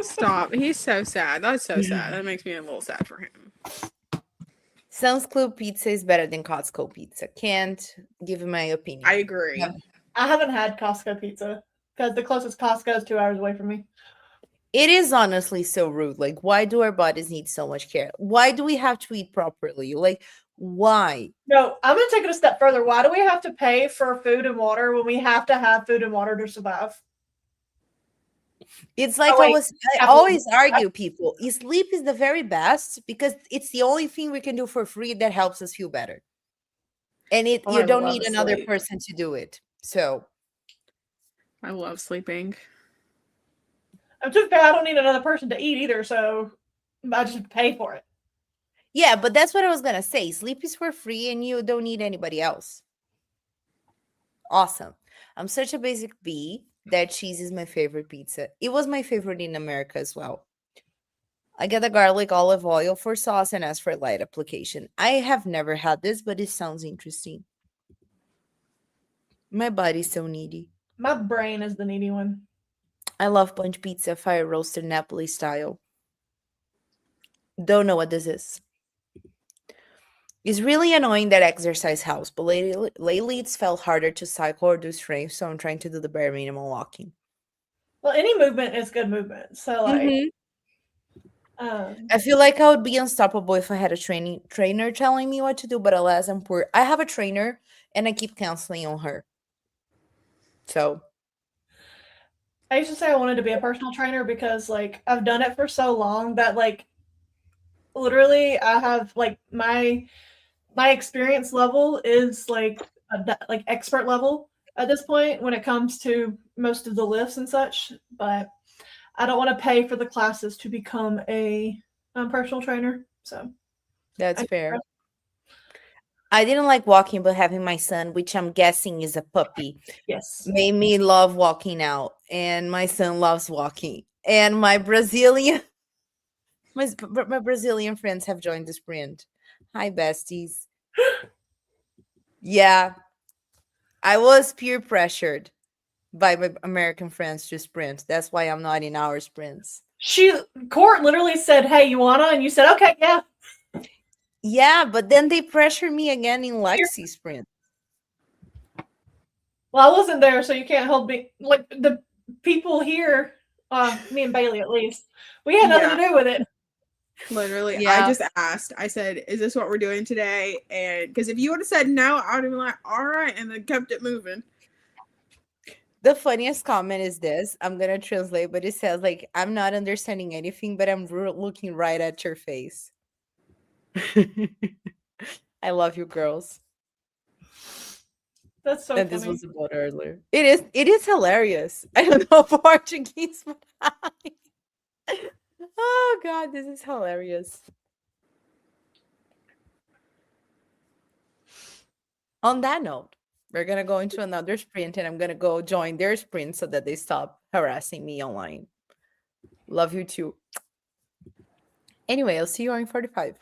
Stop. He's so sad. That's so sad. That makes me a little sad for him. Sam's Club pizza is better than Costco pizza. Can't give my opinion. I agree. Yeah. I haven't had Costco pizza because the closest Costco is 2 hours away from me. It is honestly so rude. Like, why do our bodies need so much care? Why do we have to eat properly? Like, why? No, I'm going to take it a step further. Why do we have to pay for food and water when we have to have food and water to survive? It's like wait, I always argue people. Sleep is the very best because it's the only thing we can do for free that helps us feel better. And you I don't love need another sleep. person to do it. So I love sleeping. To be fair, I don't need another person to eat either, so I just pay for it. yeah, but that's what I was gonna say. Sleep is for free and you don't need anybody else. Awesome. I'm such a basic bee that cheese is my favorite pizza. It was my favorite in America as well. I get the garlic olive oil for sauce and ask for light application. I have never had this, but it sounds interesting. My body's so needy. My brain is the needy one. I love punch pizza, fire roasted Napoli style. Don't know what this is. It's really annoying that exercise helps, but lately it's felt harder to cycle or do strength, so I'm trying to do the bare minimum walking. Well, any movement is good movement. So, like, Mhm. I feel like I would be unstoppable if I had a trainer telling me what to do, but alas, I'm poor. I have a trainer and I keep canceling on her. So I used to say I wanted to be a personal trainer because, like, I've done it for so long that, like, literally I have, like, my experience level is, like, like, expert level at this point when it comes to most of the lifts and such, but I don't wanna pay for the classes to become a, personal trainer, so that's I fair. I didn't like walking, but having my son, which I'm guessing is a puppy, yes. made me love walking out. And my son loves walking. And my Brazilian my Brazilian friends have joined the sprint. Hi, besties. Yeah, I was peer pressured by my American friends to sprint. That's why I'm not in our sprints. Court literally said, "Hey, you wanna?" And you said, "Okay, yeah." Yeah, but then they pressure me again in Lexi sprint. Well, I wasn't there, so you can't hold me. Like, the people here, me and Bailey at least, we had nothing to do with it. Literally, I Yeah. just asked. I said, "Is this what we're doing today?" And because if you would have said no, I would have been like, "All right," and then kept it moving. The funniest comment is this. I'm gonna translate, but it says like, "I'm not understanding anything, but I'm looking right at your face." I love you, girls. That's so And this funny. was about earlier. It is hilarious. I don't know Portuguese, but oh god, this is hilarious. On that note, we're gonna go into another sprint and I'm gonna go join their sprint so that they stop harassing me online. Love you too. Anyway, I'll see you in 45.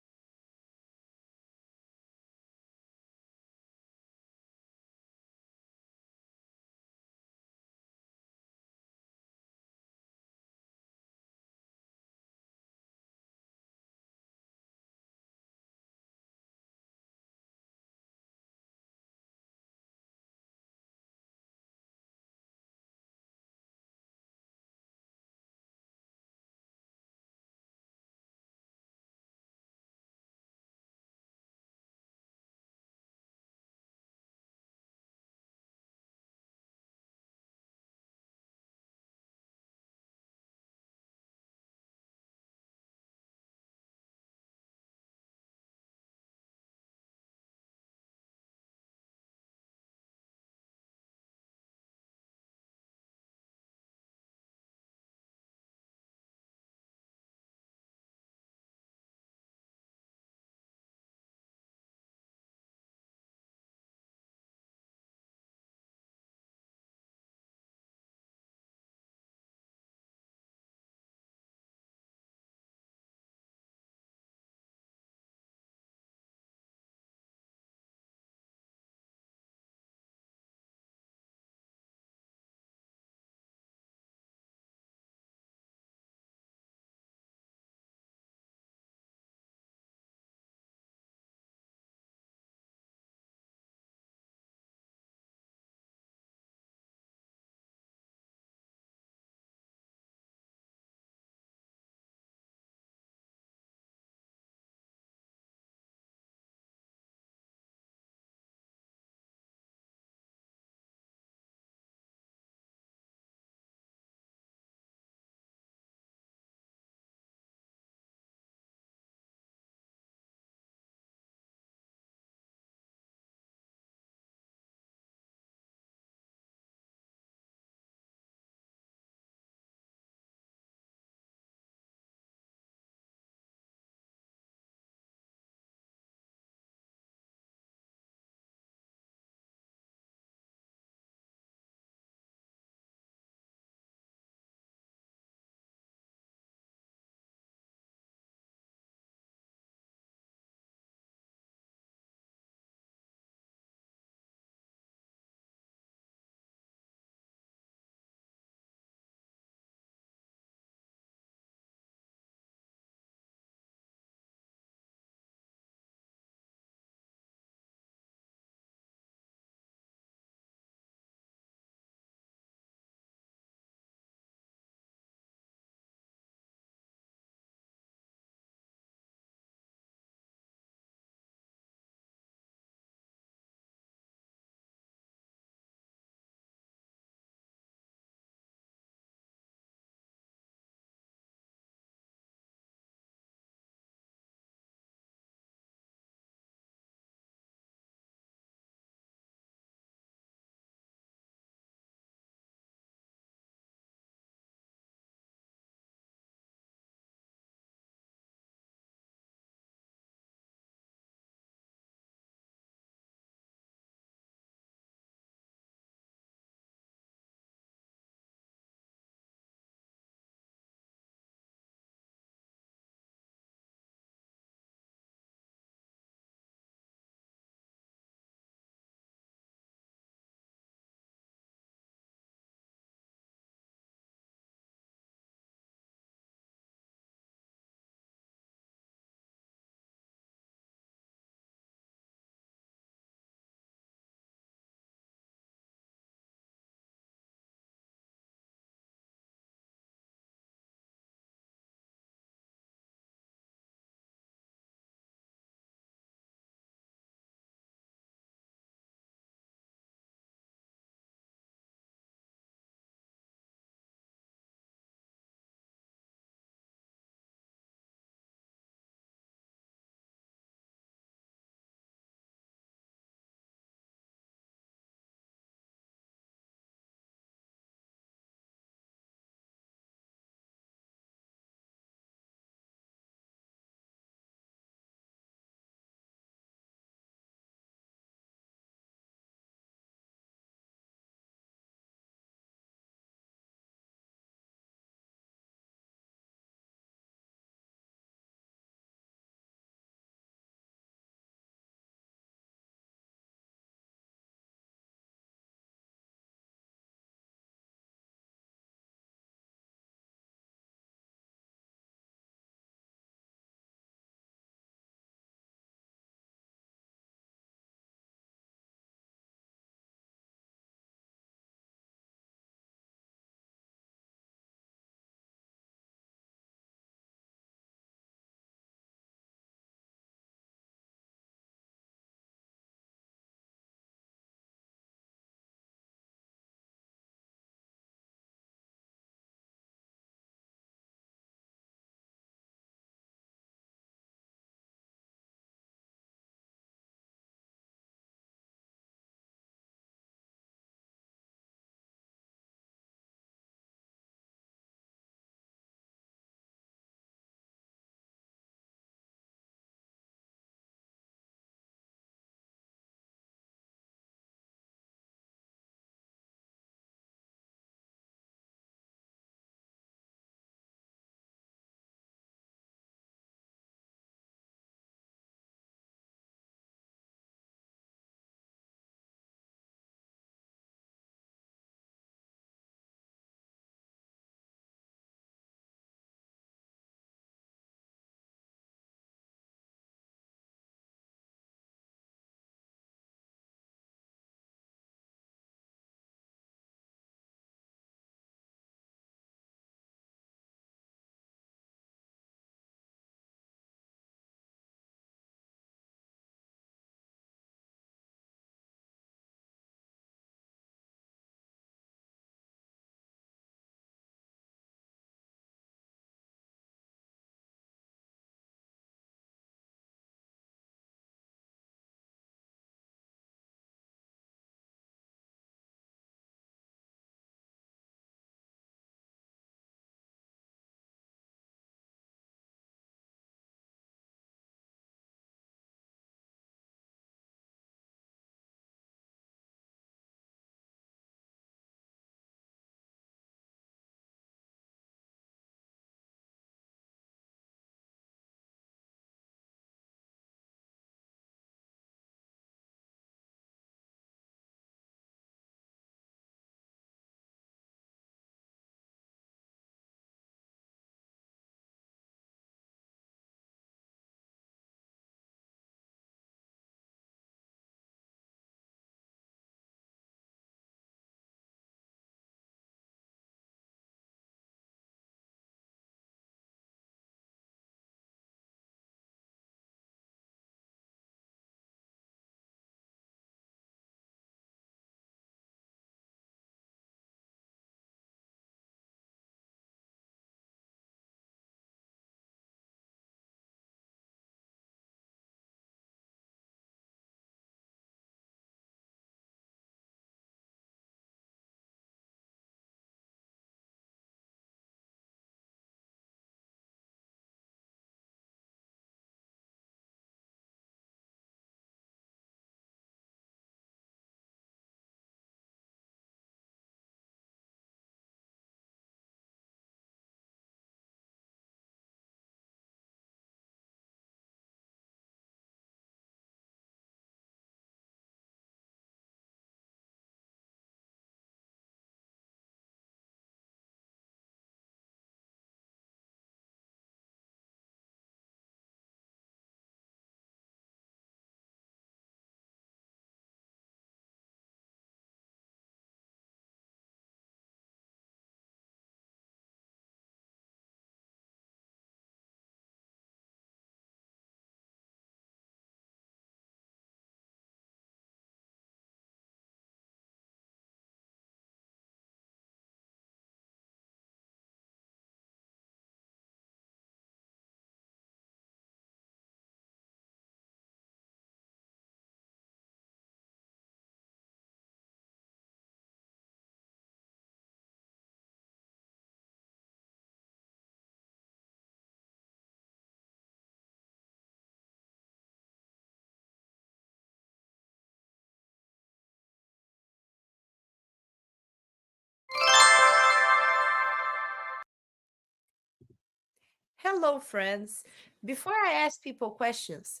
Hello, friends. Before I ask people questions,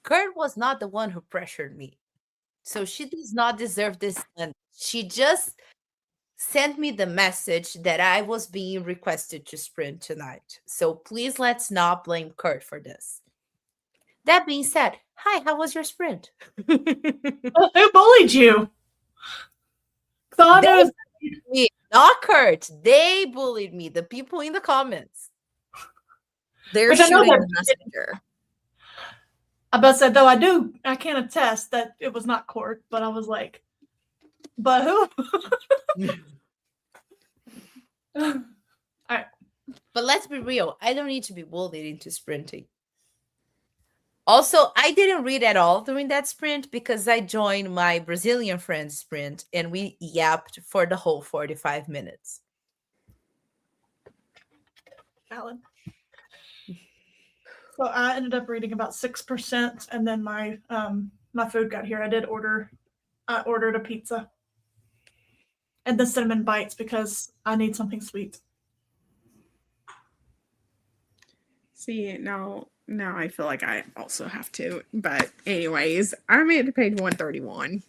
Kurt was not the one who pressured me. So she does not deserve this. And she just sent me the message that I was being requested to sprint tonight. So please let's not blame Kurt for this. That being said, hi, how was your sprint? Who bullied you? So I know Me, not Kurt. They bullied me, the people in the comments. They're Which I know shooting that- the messenger. I bet said though I can't attest that it was not Court, but I was like, but who? But let's be real, I don't need to be bullied into sprinting. Also, I didn't read at all during that sprint because I joined my Brazilian friend's sprint and we yapped for the whole 45 minutes. Valid. So I ended up reading about 6%, and then my food got here. I ordered a pizza and the cinnamon bites because I need something sweet. See, now I feel like I also have to. But anyways, I made it page 131.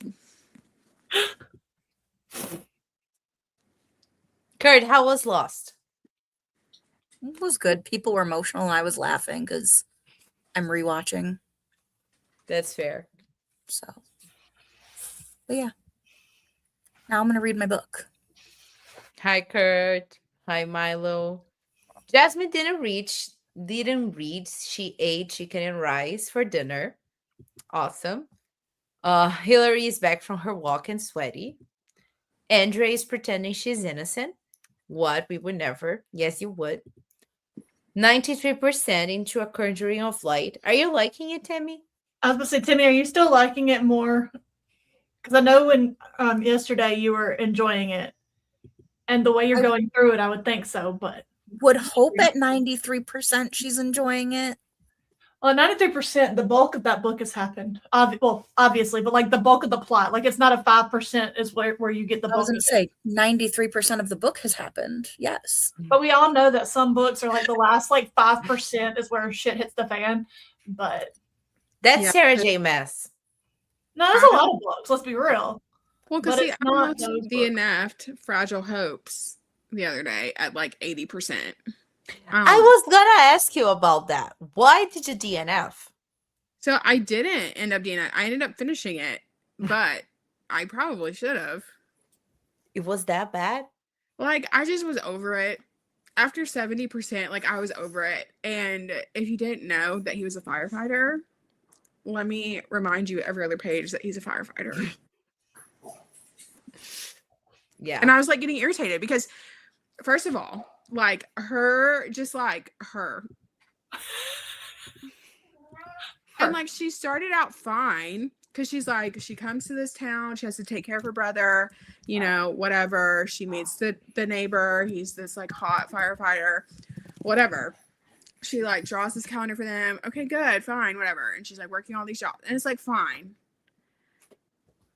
Kurt, how was Lost? It was good. People were emotional, and I was laughing because I'm rewatching. That's fair. So, but yeah. Now I'm gonna read my book. Hi, Kurt. Hi, Milo. Jasmine didn't read. She ate chicken and rice for dinner. Awesome. Hillary is back from her walk and sweaty. Andrea is pretending she's innocent. What? We would never. Yes, you would. 93% into A Conjuring of Light. Are you liking it, Tammy? I was gonna say, Timmy, are you still liking it more? Because I know when yesterday you were enjoying it, and the way you're going through it, I would think so. But Would hope at 93% she's enjoying it. well, 93%, the bulk of that book has happened. Obviously, but like the bulk of the plot, like it's not a 5% is where you get the I bulk. was gonna say 93% of the book has happened. Yes. But we all know that some books are like the last like 5% is where shit hits the fan. But That's Yeah. Sarah J. Maas. no, there's a lot of books. Let's be real. Well, because But see, it's I not watched those DNF'd Fragile Hopes the other day at like 80%. I was gonna ask you about that. Why did you DNF? So I didn't end up DNF. I ended up finishing it, but I probably should have. It was that bad? Like, I just was over it. After 70%, like, I was over it. And if you didn't know that he was a firefighter, let me remind you every other page that he's a firefighter. Yeah. And I was, like, getting irritated because, first of all, like, her. And, like, she started out fine. Because she's like, she comes to this town, she has to take care of her brother, you know, whatever. She meets the neighbor, he's this like hot firefighter, whatever. She like draws this calendar for them. Okay, good, fine, whatever. And she's like working all these jobs. And it's like fine.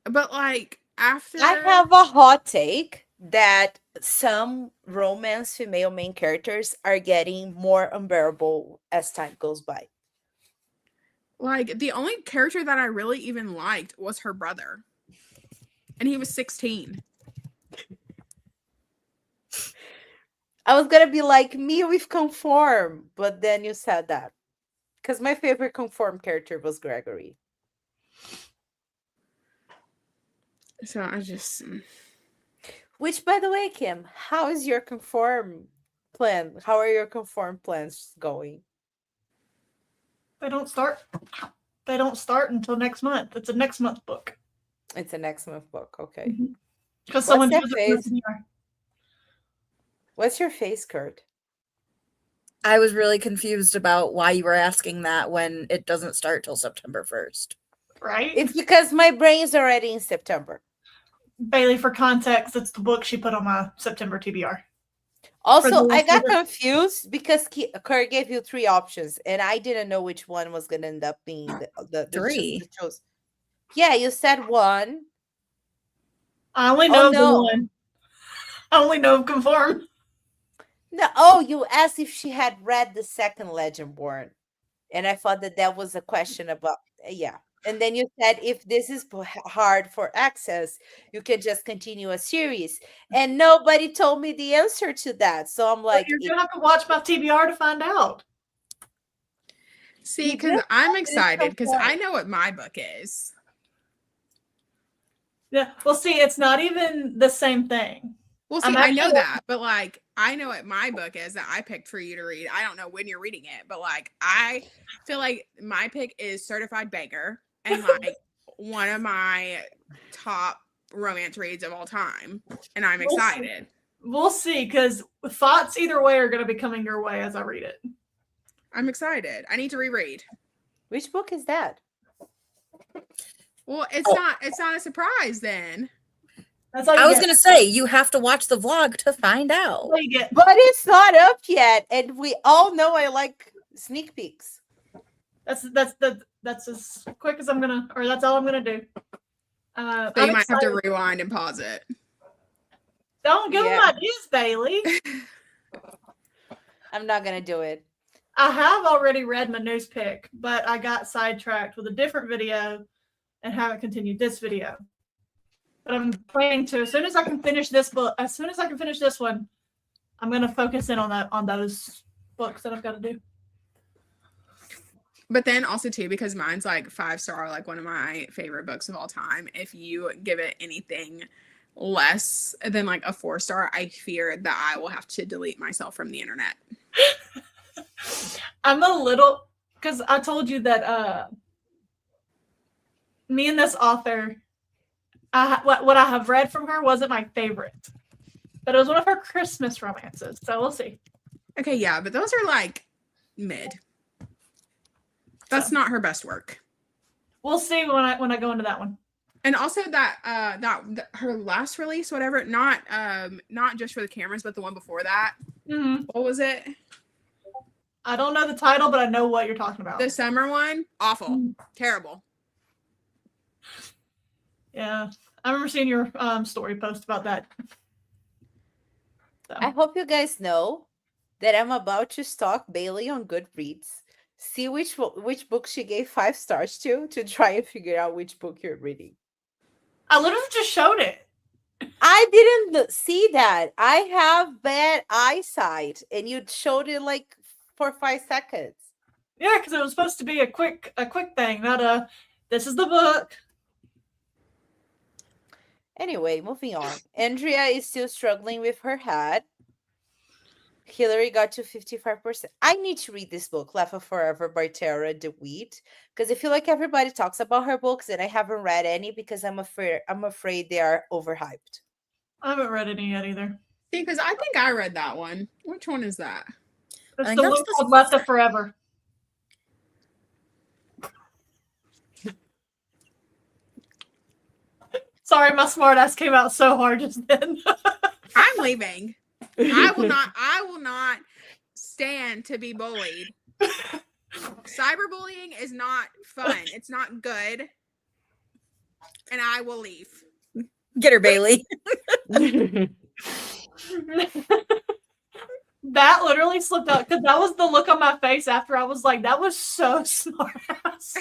But like after I have a hot take that some romance female main characters are getting more unbearable as time goes by. like the only character that I really even liked was her brother. And he was 16. I was gonna be like me with Conform, but then you said that. Because my favorite Conform character was Gregory. So I just Which, by the way, Kim, how is your Conform plan? How are your Conform plans going? They don't start until next month. It's a next month book. It's a next month book. Okay. Because What's someone that chose it face? this year. What's your face, Kurt? I was really confused about why you were asking that when it doesn't start till September 1st. Right? It's because my brain is already in September. Bailey, for context, it's the book she put on my September TBR. Also, the I got listener- confused because Kurt gave you 3 options, and I didn't know which one was going to end up being the Three? choice. Yeah, you said 1. I only know no. the one. I only know of Conform. No, oh, you asked if she had read the second Legendborn, and I thought that that was a question about yeah. And then you said if this is hard for access, you can just continue a series. And nobody told me the answer to that. So I'm But like, you're gonna have to watch my TBR to find out. See, You because just I'm said it at excited some because I point. know what my book is. Yeah. Well, see, it's not even the same thing. Well, I'm see, I know actually- that, but like, I know what my book is that I picked for you to read. I don't know when you're reading it, but like, I feel like my pick is Certified Banger and like one of my top romance reads of all time. And I'm We'll see. excited. We'll see, because thoughts either way are going to be coming your way as I read it. I'm excited. I need to reread. Which book is that? Well, it's not a surprise then. That's all you I was get. gonna say you have to watch the vlog to find That's out. all you get. But it's not up yet, and we all know I like sneak peeks. That's as quick as I'm gonna, or that's all I'm gonna do. So I'm you might have excited. to rewind and pause it. Don't give Yeah. them ideas, Bailey. I'm not gonna do it. I have already read my news pick, but I got sidetracked with a different video and haven't continued this video. But I'm planning to, as soon as I can finish this book, as soon as I can finish this one, I'm gonna focus in on those books that I've got to do. But then also too, because mine's like 5-star, like one of my favorite books of all time. If you give it anything less than like a 4-star, I fear that I will have to delete myself from the internet. I'm a little, because I told you that me and this author, what I have read from her wasn't my favorite, but it was one of her Christmas romances. So we'll see. Okay, yeah, but those are like mid. That's not her best work. We'll see when I go into that one. And also that her last release, whatever, not just for the cameras, but the one before that. Mm-hmm. What was it? I don't know the title, but I know what you're talking about. The summer one? Awful. Mhm. Terrible. Yeah, I remember seeing your story post about that. So. I hope you guys know that I'm about to stalk Bailey on Goodreads. See which book she gave 5 stars to try and figure out which book you're reading. I literally just showed it. I didn't see that. I have bad eyesight, and you showed it like for 5 seconds. Yeah, because it was supposed to be a quick thing, not a. This is the book. Anyway, moving on. Andrea is still struggling with her head. Hillary got to 55%. I need to read this book, Laugh Forever by Tara DeWitt, because I feel like everybody talks about her books and I haven't read any because I'm afraid they are overhyped. I haven't read any yet either. See, because I think I read that one. Which one is that? It's think the that's one the called Left of Forever. Sorry, my smart ass came out so hard just then. I'm leaving. I will not stand to be bullied. Cyberbullying is not fun. It's not good. And I will leave. Get her, Bailey. That literally slipped out because that was the look on my face after I was like, that was so smart ass.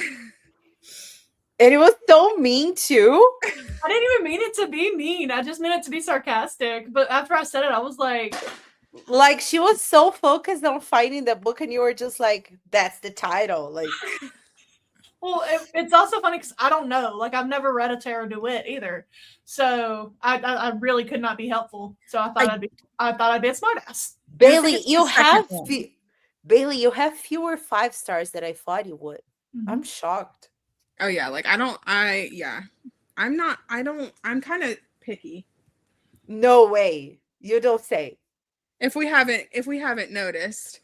And it was so mean too. I didn't even mean it to be mean. I just meant it to be sarcastic. But after I said it, I was like, Like she was so focused on finding the book, and you were just like, "That's the title." Like, well, it's also funny because I don't know. Like, I've never read a Tara DeWitt either, so I really could not be helpful. So I thought I'd be a smartass. Bailey, it's you the second have one. Bailey, you have fewer 5 stars than I thought you would. I'm shocked. Oh yeah, like I'm kind of picky. No way. You don't say. If we haven't noticed.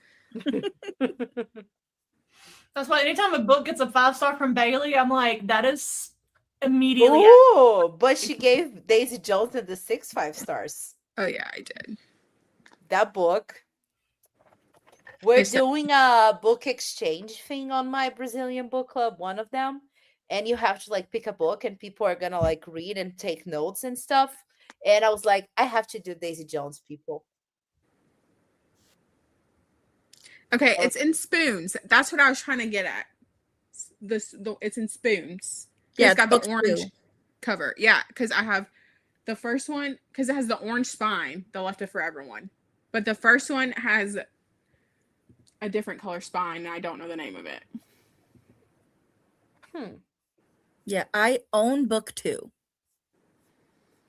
That's why anytime a book gets a 5-star from Bailey, I'm like, that is immediately. Ooh, but she gave Daisy Jones and the 6 5 stars. Oh yeah, I did. That book. We're Is that- doing a book exchange thing on my Brazilian book club, one of them. And you have to like pick a book and people are gonna like read and take notes and stuff. And I was like, I have to do Daisy Jones, people. Okay, it's in spoons. That's what I was trying to get at. It's in spoons. Yeah, It's got book the orange 2. cover. Yeah, because I have the first one because it has the orange spine, the Left of Forever one. But the first one has a different color spine, and I don't know the name of it. Yeah, I own book 2,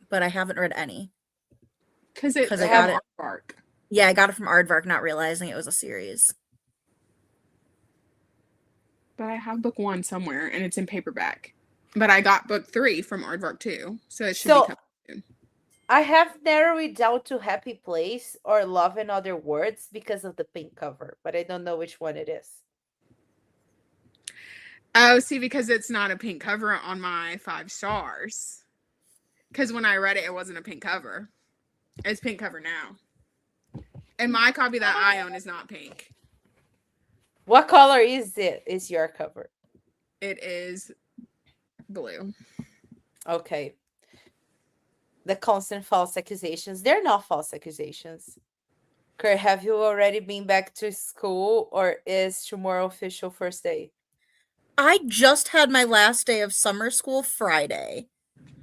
but I haven't read any. Because I got it. Aardvark. Yeah, I got it from Aardvark, not realizing it was a series. But I have book 1 somewhere, and it's in paperback. But I got book 3 from Aardvark too, so it should be coming soon. I have narrowed it down to Happy Place or Love in Other Words because of the pink cover, but I don't know which one it is. Oh, see, because it's not a pink cover on my 5 stars. Because when I read it, it wasn't a pink cover. It's pink cover now. And my copy that I own is not pink. What color is it? Is your cover? It is blue. Okay. The constant false accusations. They're not false accusations. Kurt, have you already been back to school or is tomorrow official first day? I just had my last day of summer school Friday.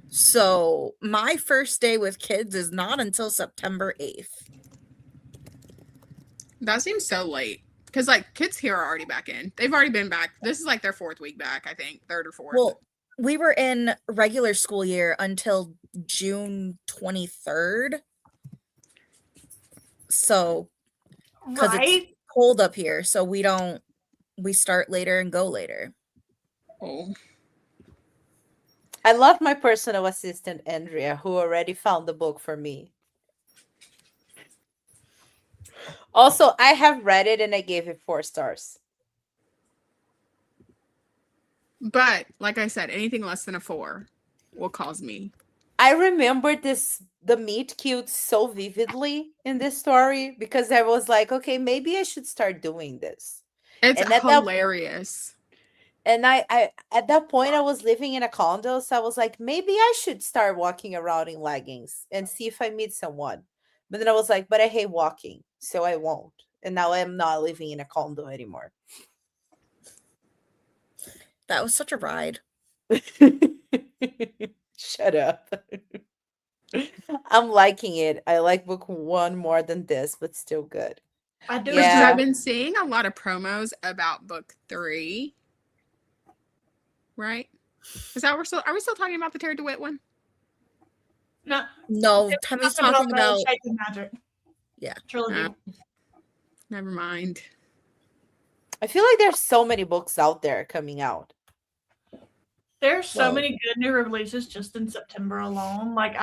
So my first day with kids is not until September 8th. That seems so late. Because, like, kids here are already back in. They've already been back. This is, like, their 4th week back, I think. 3rd or 4th. Well, we were in regular school year until June 23rd. So, because it's cold up here, so we start later and go later. Oh. I love my personal assistant, Andrea, who already found the book for me. Also, I have read it and I gave it 4 stars. But, like I said, anything less than a 4 will cause me. I remember the meet cute so vividly in this story because I was like, okay, maybe I should start doing this. It's And hilarious. And I at that point I was living in a condo, so I was like, maybe I should start walking around in leggings and see if I meet someone. But then I was like, but I hate walking, so I won't. And now I'm not living in a condo anymore. That was such a ride. Shut up. I'm liking it. I like book 1 more than this, but still good. I do. Because Yeah. I've been seeing a lot of promos about book 3. Right? Is that are we still talking about the Terry DeWitt one? No, Tammy's talking about Shades of Magic. Yeah. Trilogy. Never mind. I feel like there's so many books out there coming out. There's so Well- many good new releases just in September alone. Like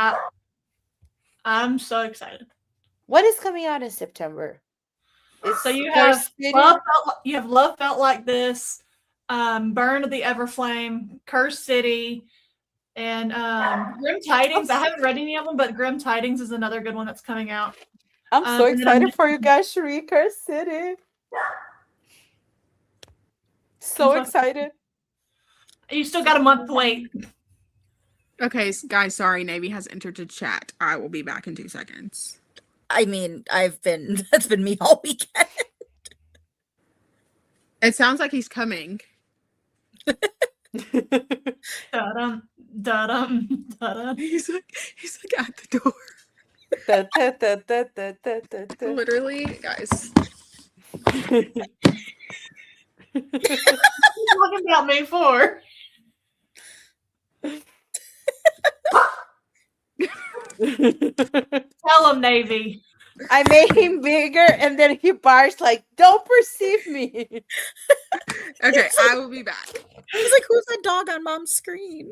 I'm so excited. What is coming out in September? So you Curse have City? Love Felt Like This, Burn of the Everflame, Curse City, and Grim Tidings. I haven't read any of them, but Grim Tidings is another good one that's coming out. I'm so and then excited for you guys to read Curse City. So I'm so excited. You still got a month to wait. Okay, guys, sorry. Navy has entered the chat. I will be back in 2 seconds. I mean, that's been me all weekend. It sounds like he's coming. Da-dum, da-dum, da-dum. He's like at the door. Literally, guys. What are you talking about me for? Tell him, Navy. I made him bigger and then he barks like, don't perceive me. Okay, I will be back. He's like, who's that dog on mom's screen?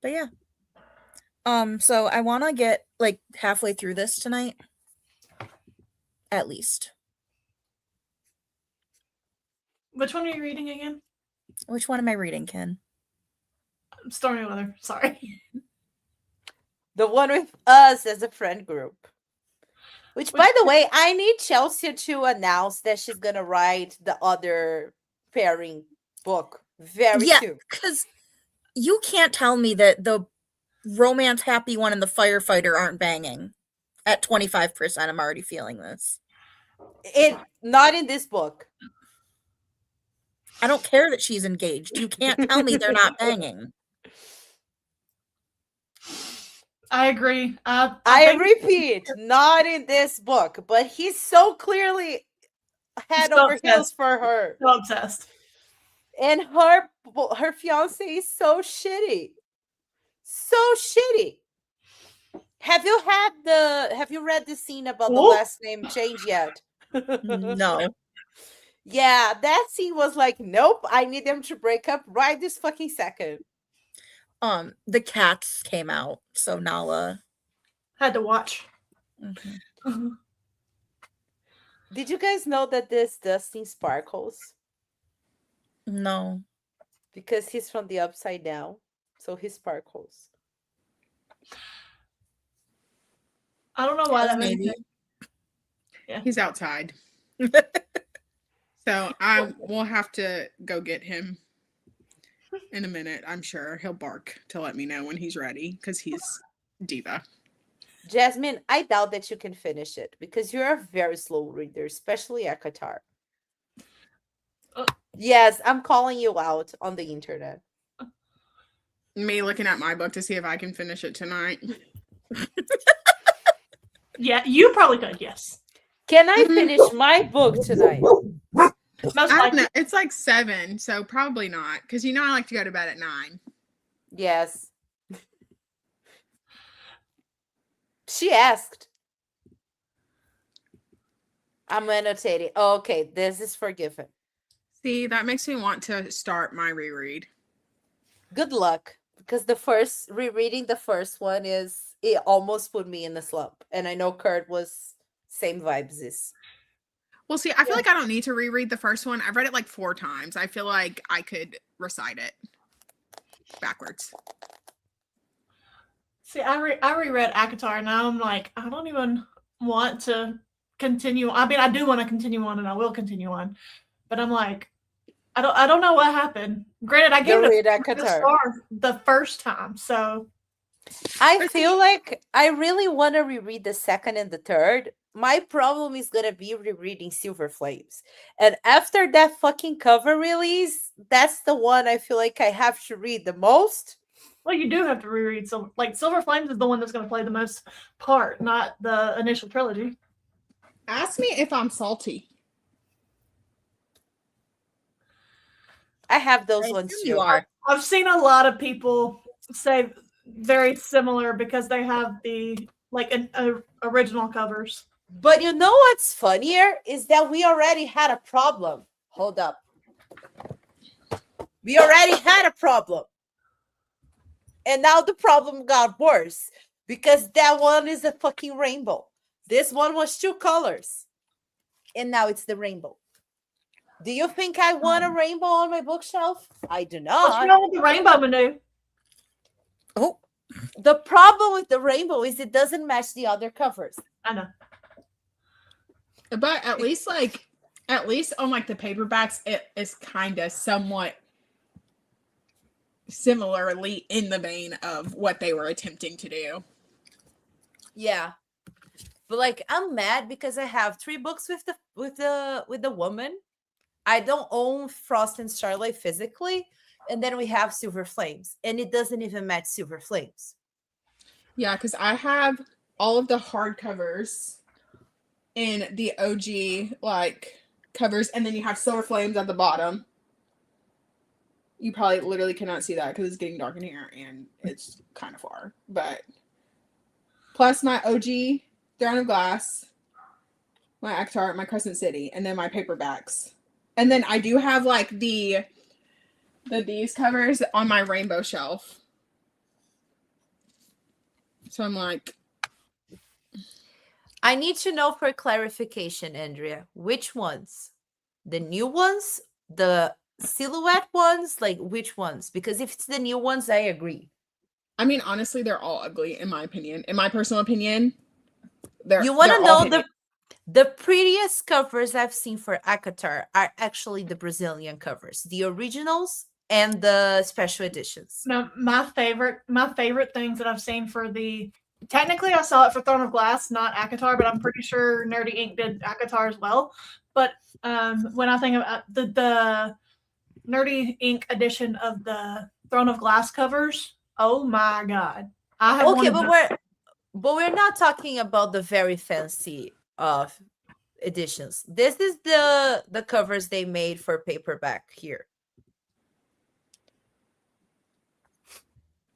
But yeah. So I want to get like halfway through this tonight. At least. Which one are you reading again? Which one am I reading, Ken? Stormy Weather. Sorry. The one with us as a friend group. Which, by the way, I need Chelsea to announce that she's going to write the other pairing book very soon. Because you can't tell me that the romance happy one and the firefighter aren't banging. At 25%, I'm already feeling this. Not in this book. I don't care that she's engaged. You can't tell me they're not banging. I agree. I think repeat, not in this book, but he's so clearly head So over heels obsessed. for her. so obsessed. And her fiance is so shitty. So shitty. Have you read the scene about the Ooh. last name change yet? No. Yeah, that scene was like, nope, I need them to break up right this fucking second. The cats came out, so Nala. Had to watch. Mhm. Did you guys know that this Dustin sparkles? No. Because he's from the upside down, so he sparkles. I don't know why that made Maybe. me. He's outside. So I will have to go get him in a minute. I'm sure he'll bark to let me know when he's ready because he's diva. Jasmine, I doubt that you can finish it because you're a very slow reader, especially at Qatar. Yes, I'm calling you out on the internet. Me looking at my book to see if I can finish it tonight. Yeah, you probably could. Yes. Can I finish my book tonight? Most I don't likely. know. It's like 7, so probably not. Because I like to go to bed at 9. Yes. She asked. I'm annotating. Oh, okay, this is forgiven. See, that makes me want to start my reread. Good luck, because rereading the first one it almost put me in a slump, and I know Kurt was same vibes. Well, see, I feel like I don't need to reread the first one. I've read it like 4 times. I feel like I could recite it backwards. See, I reread Akatar, and now I'm like, I don't even want to continue. I mean, I do want to continue on, and I will continue on, but I'm like, I don't know what happened. Granted, I gave it a star the first time, so I feel like I really want to reread the second and the third. My problem is gonna be rereading Silver Flames, and after that fucking cover release, that's the one I feel like I have to read the most. well, you do have to reread. So, like, Silver Flames is the one that's going to play the most part, not the initial trilogy. Ask me if I'm salty. I have those ones too. You are. I've seen a lot of people say very similar because they have the original covers. But you know what's funnier is that we already had a problem. Hold up. We already had a problem. And now the problem got worse because that one is a fucking rainbow. This one was 2 colors. And now it's the rainbow. Do you think I want a rainbow on my bookshelf? I do not. What's wrong with the rainbow, Manu? Oh, The problem with the rainbow is it doesn't match the other covers. I know. But at least on like the paperbacks, it is kind of somewhat similarly in the vein of what they were attempting to do. Yeah. But like I'm mad because I have 3 books with the woman. I don't own Frost and Starlight physically, and then we have Silver Flames, and it doesn't even match Silver Flames. Yeah, because I have all of the hardcovers in the OG like covers, and then you have Silver Flames at the bottom. You probably literally cannot see that because it's getting dark in here and it's kind of far. But plus my OG Throne of Glass, my Akatar, my Crescent City, and then my paperbacks. And then I do have like these covers on my rainbow shelf. So I'm like, I need to know for clarification, Andrea, which ones? The new ones? The silhouette ones? Like which ones? Because if it's the new ones, I agree. I mean, honestly, they're all ugly in my opinion. In my personal opinion, You want to know the prettiest covers I've seen for Akatar are actually the Brazilian covers, the originals and the special editions. No, my favorite things that I've seen for the Technically, I saw it for Throne of Glass, not Akatar, but I'm pretty sure Nerdy Inc. did Akatar as well. But when I think about the Nerdy Inc. edition of the Throne of Glass covers, oh my god! I have Okay, wanted but we're not talking about the very fancy editions. This is the covers they made for paperback here.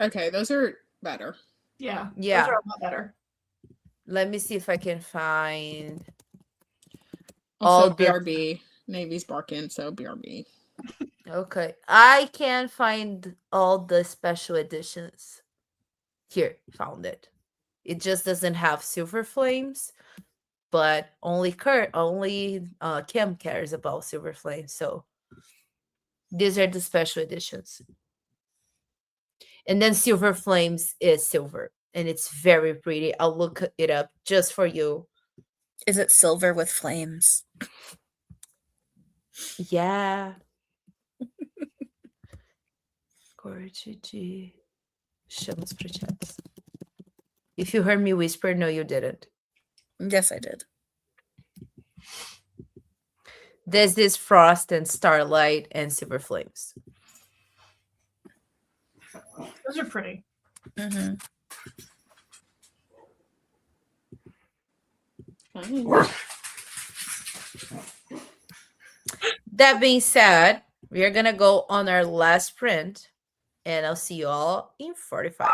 Okay, those are better. Yeah, Yeah. those are a lot better. Let me see if I can find Also, all the. BRB. Navy's barking, so BRB. Okay, I can find all the special editions. Here, found it. It just doesn't have Silver Flames, but only Kim cares about Silver Flames. So these are the special editions. And then Silver Flames is silver, and it's very pretty. I'll look it up just for you. Is it silver with flames? Yeah. GG. Chamos projetos. If you heard me whisper, no, you didn't. Yes, I did. There's this Frost and Starlight and Silver Flames. Those are pretty. Mm-hmm. That being said, we are gonna go on our last print, and I'll see you all in 45.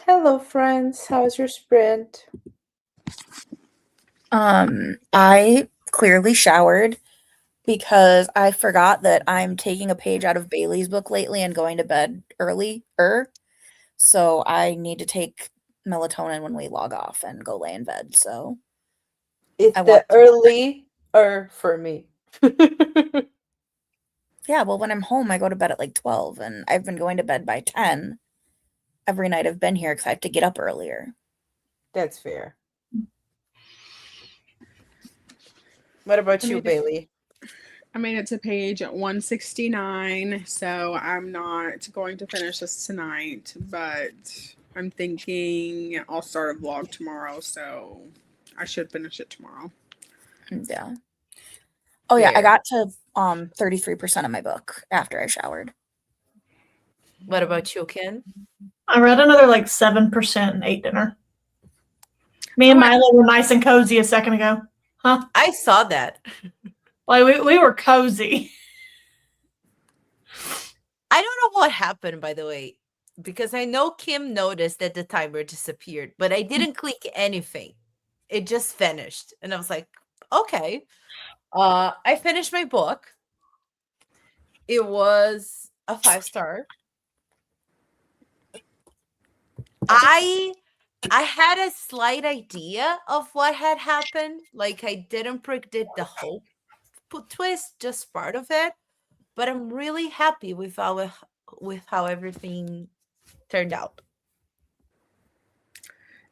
Hello, friends. How's your sprint? I clearly showered because I forgot that I'm taking a page out of Bailey's book lately and going to bed earlier. So I need to take melatonin when we log off and go lay in bed. So It's I the want early for me. yeah, well, when I'm home, I go to bed at like 12, and I've been going to bed by 10 every night I've been here because I have to get up earlier. That's fair. What about you, Bailey? I made it to page 169, so I'm not going to finish this tonight, but I'm thinking I'll start a vlog tomorrow, so I should finish it tomorrow. Yeah. Oh yeah, I Fair. got to 33% of my book after I showered. What about you, Ken? I read another like 7% and ate dinner. Me and Milo were nice and cozy a second ago. Huh? I saw that. Like we were cozy. I don't know what happened, by the way, because I know Kim noticed that the timer disappeared, but I didn't click anything. It just finished. And I was like, okay. I finished my book. It was a 5-star. I had a slight idea of what had happened. Like I didn't predict the whole twist, just part of it. But I'm really happy with how everything turned out.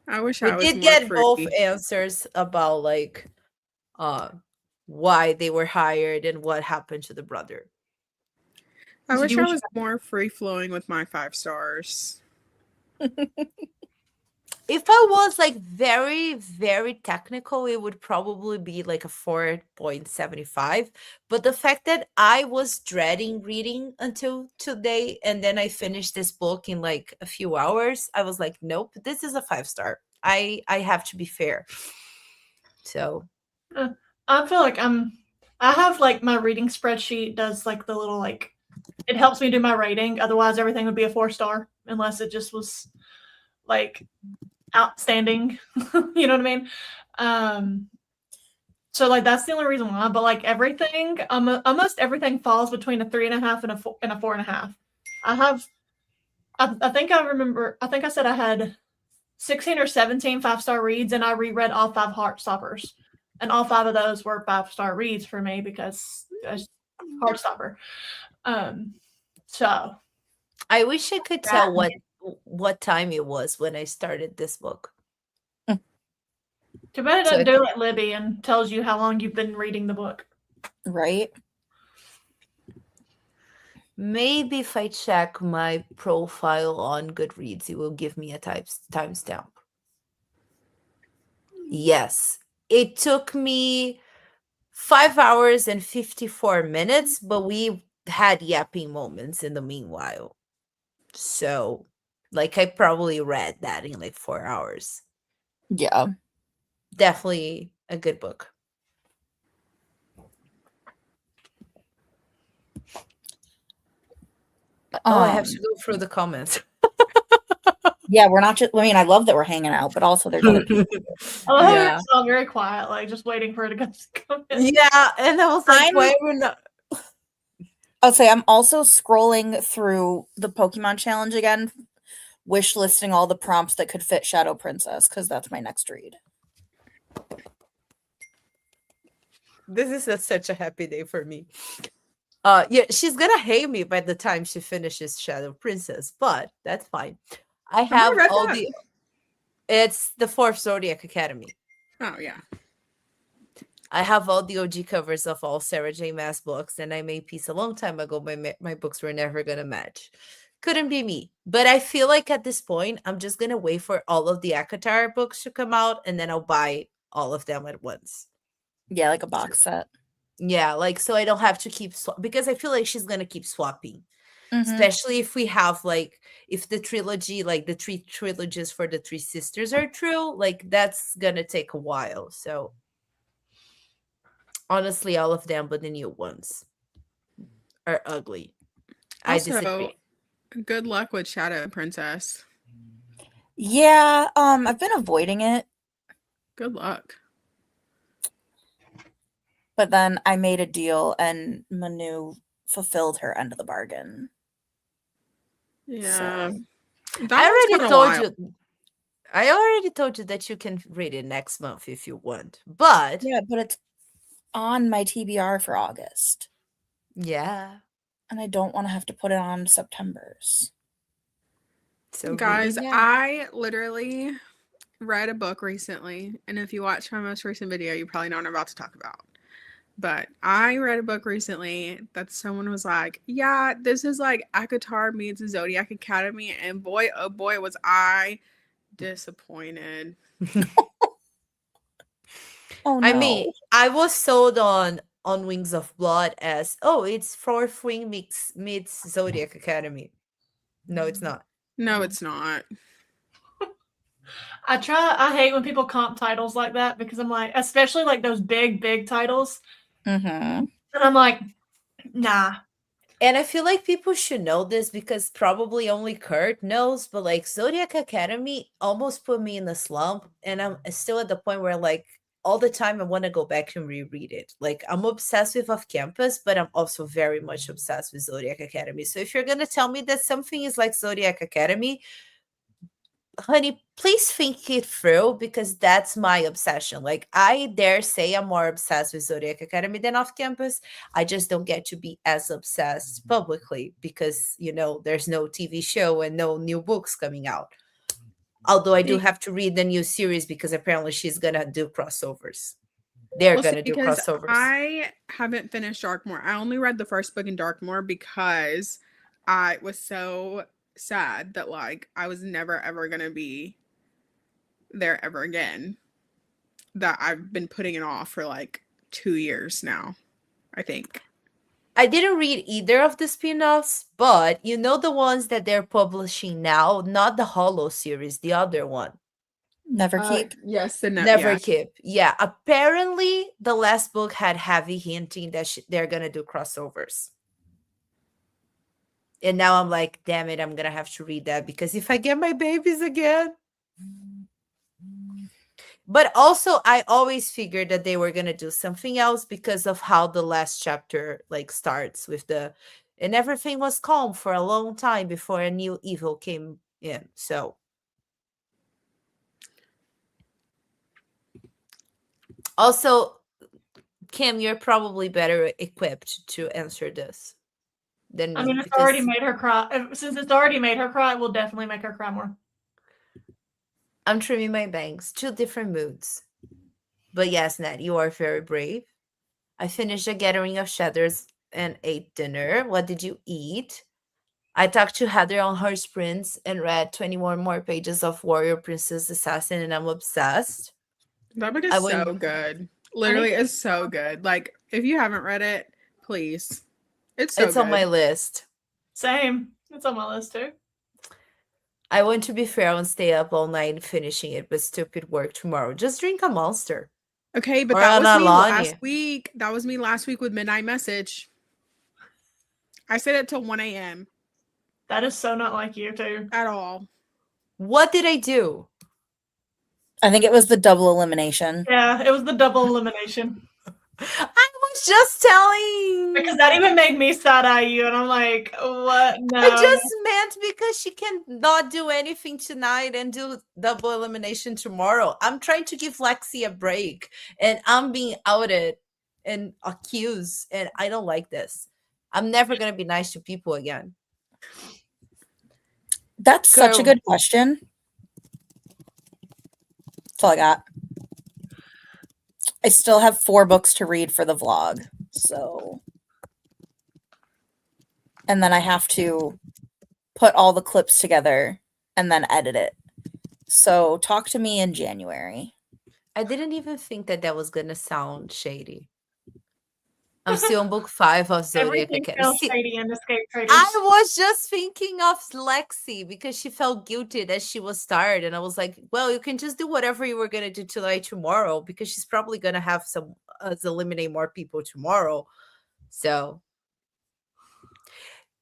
I wish We I was did more get free. both answers about like why they were hired and what happened to the brother. I Did wish you I wish was more free flowing with my 5 stars. If I was like very, very technical, it would probably be like a 4.75. But the fact that I was dreading reading until today and then I finished this book in like a few hours, I was like, nope, this is a 5-star. I have to be fair. So I feel like I have like my reading spreadsheet does like the little like it helps me do my rating. Otherwise everything would be a 4-star unless it just was like outstanding. You know what I mean? So like that's the only reason why. But like everything, almost everything falls between a 3.5 and a 4.5. I think I remember. I think I said I had 16 or 17 5-star reads, and I reread all 5 Heartstoppers, and all 5 of those were 5-star reads for me because it's Heartstopper. So I wish I could tell what time it was when I started this book. too bad it So doesn't do like Libby and tells you how long you've been reading the book. Right? Maybe if I check my profile on Goodreads, it will give me a timestamp. Yes, it took me 5 hours and 54 minutes, but we had yapping moments in the meanwhile. So, like, I probably read that in like 4 hours. Yeah. Definitely a good book. Oh, I have to go through the comments. Yeah, we're not just. I mean, I love that we're hanging out, but also there's other people. I love how Yeah. it's all very quiet, like just waiting for it to come in. Yeah, and I was like, why are we not? I'll say I'm also scrolling through the Pokemon challenge again, wish listing all the prompts that could fit Shadow Princess because that's my next read. This is such a happy day for me. Yeah, she's gonna hate me by the time she finishes Shadow Princess, but that's fine. I have read all that. it's the 4th Zodiac Academy. Oh, yeah. I have all the OG covers of all Sarah J. Maas books, and I made peace a long time ago. My books were never gonna match. Couldn't be me. But I feel like at this point, I'm just gonna wait for all of the Akatar books to come out, and then I'll buy all of them at once. Yeah, like a box set. Yeah, like so I don't have to keep because I feel like she's gonna keep swapping. Mhm. Especially if we have like if the trilogy, like the 3 trilogies for the 3 sisters are true, like that's gonna take a while. So honestly, all of them but the new ones are ugly. I Also, disagree. good luck with Shadow Princess. Yeah, I've been avoiding it, Good luck. but then I made a deal and Manu fulfilled her end of the bargain. Yeah. So, That one's quite a while. I already told you that you can read it next month if you want. But yeah, but it's on my TBR for August, yeah. and I don't want to have to put it on September's. So Guys, reading it. I literally read a book recently, and if you watch my most recent video, you probably know what I'm about to talk about. But I read a book recently that someone was like, yeah, this is like ACOTAR meets Zodiac Academy, and boy, oh boy, was I disappointed. Oh no. I mean, I was sold on Wings of Blood as, oh, it's Fourth Wing meets Zodiac Academy. No, it's not. No, it's not. I hate when people comp titles like that because I'm like, especially like those big titles. Mm-hmm. And I'm like, nah. And I feel like people should know this because probably only Kurt knows, but like Zodiac Academy almost put me in a slump. And I'm still at the point where like all the time I want to go back and reread it. Like I'm obsessed with Off Campus, but I'm also very much obsessed with Zodiac Academy. So if you're going to tell me that something is like Zodiac Academy, honey, please think it through because that's my obsession. Like I dare say I'm more obsessed with Zodiac Academy than Off Campus. I just don't get to be as obsessed publicly because there's no TV show and no new books coming out. Although I do have to read the new series because apparently she's gonna do crossovers. They're Well, gonna see, do because crossovers. I haven't finished Darkmoor. I only read the first book in Darkmoor because I was so sad that like I was never ever gonna be there ever again. That I've been putting it off for like 2 years now, I think. I didn't read either of the spin-offs, but the ones that they're publishing now, not the Hollow series, the other one. Neverkeep. Yes, the Neverkeep. Yeah, apparently the last book had heavy hinting that they're gonna do crossovers. And now I'm like, damn it, I'm gonna have to read that because if I get my babies again. But also, I always figured that they were gonna do something else because of how the last chapter like starts with and everything was calm for a long time before a new evil came in. So also, Kim, you're probably better equipped to answer this than me. I mean, it's already made her cry. Since it's already made her cry, it will definitely make her cry more. I'm trimming my bangs. 2 different moods. But yes, Nat, you are very brave. I finished a gathering of shadows and ate dinner. What did you eat? I talked to Heather on her sprints and read 21 more pages of Warrior Princess Assassin, and I'm obsessed. That book is so good. Literally, it's so good. Like, if you haven't read it, please. It's so good. On my list. Same. It's on my list too. I want to be fair and stay up all night finishing it, but stupid work tomorrow. Just drink a Monster. Okay, but that was me last week. That was me last week with Midnight Message. I said it till 1 a.m. That is so not like you, too. At all. What did I do? I think it was the double elimination. Yeah, it was the double elimination. I was just telling. Because that even made me side-eye you, and I'm like, what? No. I just meant because she can not do anything tonight and do double elimination tomorrow. I'm trying to give Lexi a break, and I'm being outed and accused, and I don't like this. I'm never going to be nice to people again. That's such a good question. That's all I got. I still have 4 books to read for the vlog, so. And then I have to put all the clips together and then edit it. So talk to me in January. I didn't even think that was going to sound shady. I'm still on book 5 of Zodiac Academy. Shady and Escape Traders. I was just thinking of Lexi because she felt guilty that she was tired. And I was like, well, you can just do whatever you were going to do tonight tomorrow because she's probably going to have some eliminate more people tomorrow. So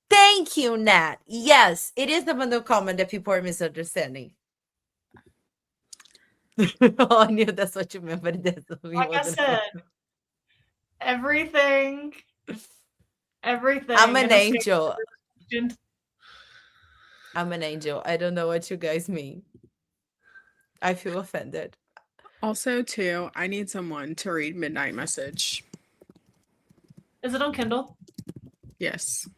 thank you, Nat. Yes, it is the Manu comment that people are misunderstanding. Oh, I knew that's what you meant, but that's what Like I said, everything. I'm an in a angel. station. I'm an angel. I don't know what you guys mean. I feel offended. Also, too, I need someone to read Midnight Message. Is it on Kindle? Yes.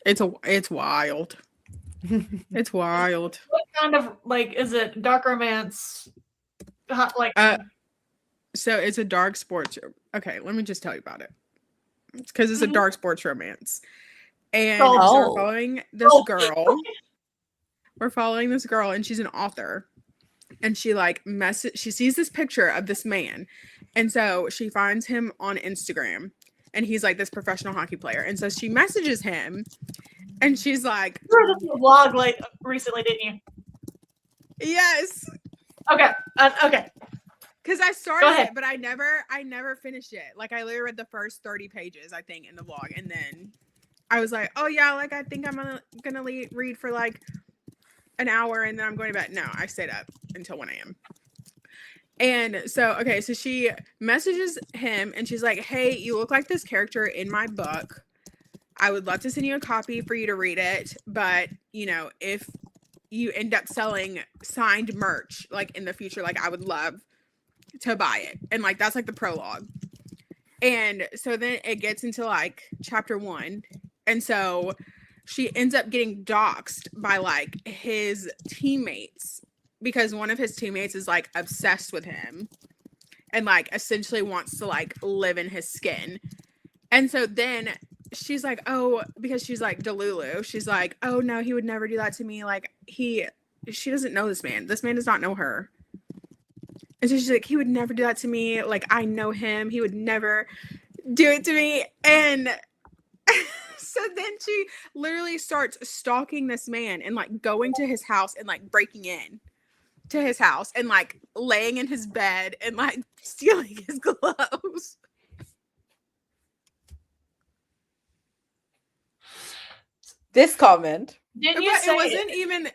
It's wild. It's wild. What kind of like is it? Dark romance? Like So it's a dark sports. Okay, let me just tell you about it. It's because it's a dark sports romance, and so Oh. we're following this girl. We're following this girl, and she's an author. And she like she sees this picture of this man, and so she finds him on Instagram, and he's like this professional hockey player, and so she messages him, and she's like, "You were just a vlog like recently, didn't you?" Yes. Okay. Okay. Because I started it, but I never finished it. Like I literally read the first 30 pages, I think, in the vlog, and then I was like, oh yeah, like I think I'm gonna read for like an hour, and then I'm going to bed. No, I stayed up until 1 a.m. And so, okay, so she messages him, and she's like, hey, you look like this character in my book. I would love to send you a copy for you to read it, but you know, if you end up selling signed merch like in the future, like I would love to buy it. And like that's like the prologue. And so then it gets into like chapter 1, and so she ends up getting doxxed by like his teammates because one of his teammates is like obsessed with him and like essentially wants to like live in his skin. And so then she's like, oh, because she's like Delulu, she's like, oh no, he would never do that to me. Like she doesn't know this man. This man does not know her. And so she's like, he would never do that to me. Like I know him. He would never do it to me. And so then she literally starts stalking this man and like going to his house and like breaking in to his house and like laying in his bed and like stealing his clothes. This comment. Didn't you But say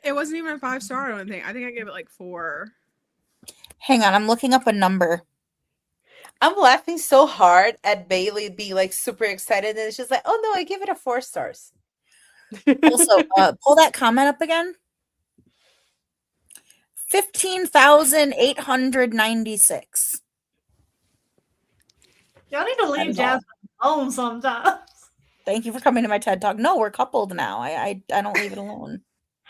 it wasn't even a 5-star, I don't think. I think I gave it like 4. Hang on, I'm looking up a number. I'm laughing so hard at Bailey being like super excited, and she's like, "Oh no, I give it a 4 stars." Also, pull that comment up again. 15,896. Y'all need to leave is all. Jasmine alone sometimes. Thank you for coming to my TED Talk. No, we're coupled now. I don't leave it alone.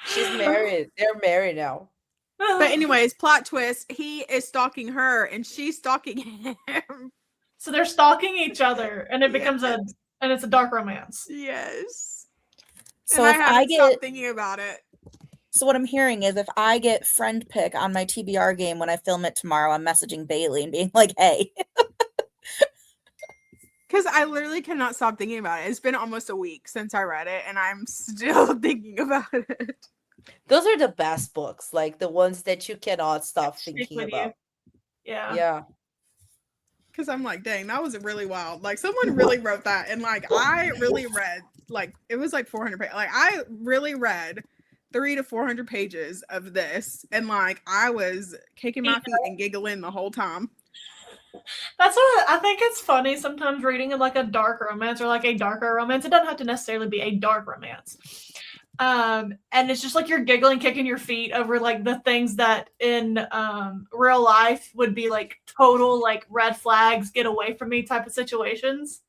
She's married. They're married now. But anyways, plot twist, he is stalking her and she's stalking him. So they're stalking each other, and it becomes it's a dark romance. Yes. So and if I haven't I get stopped thinking about it. So what I'm hearing is if I get friend pick on my TBR game when I film it tomorrow, I'm messaging Bailey and being like, hey. Because I literally cannot stop thinking about it. It's been almost a week since I read it, and I'm still thinking about it. Those are the best books, like the ones that you cannot stop thinking about. Yeah. Yeah. Because I'm like, dang, that was really wild. Like, someone really wrote that, and like, I really read, like, it was like 400 pages. Like, I really read 300 to 400 pages of this, and like, I was kicking my feet and giggling the whole time. That's what I think. It's funny sometimes reading like a dark romance or like a darker romance. It doesn't have to necessarily be a dark romance. And it's just like you're giggling, kicking your feet over like the things that in real life would be like total like red flags, get away from me type of situations.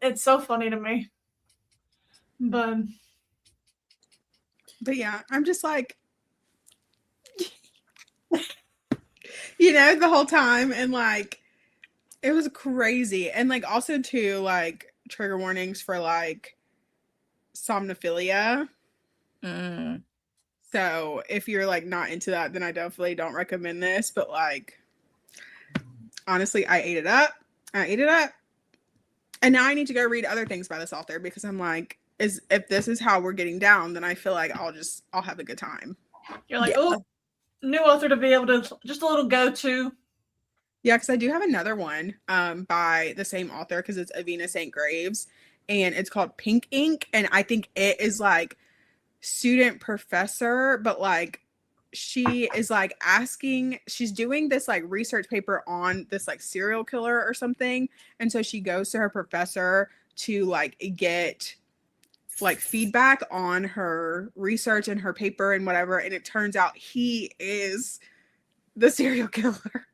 It's so funny to me. But yeah, I'm just like, you know, the whole time, and like, it was crazy. And like, also too, like, trigger warnings for like somnophilia. So if you're like not into that, then I definitely don't recommend this. But like, honestly, I ate it up. And now I need to go read other things by this author, because I'm like, if this is how we're getting down, then I feel like I'll have a good time. You're like, oh, new author to be able to just a little go-to. Yeah, because I do have another one by the same author, because it's Avina St. Graves, and it's called Pink Ink, and I think it is like student professor, but like she is like she's doing this like research paper on this like serial killer or something. And so she goes to her professor to like get like feedback on her research and her paper and whatever. And it turns out he is the serial killer.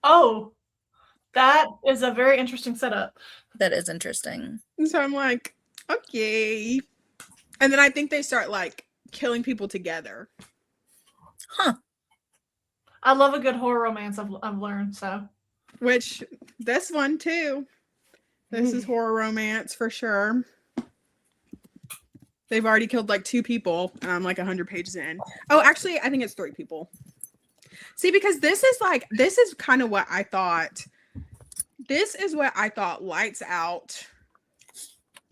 Oh, that is a very interesting setup. That is interesting. And so I'm like, okay. And then I think they start like killing people together. Huh. I love a good horror romance. I've learned so. Which this one too. This is horror romance for sure. They've already killed like 2 people, and I'm like 100 pages in. Oh, actually, I think it's 3 people. See, because this is kind of what I thought. This is what I thought Lights Out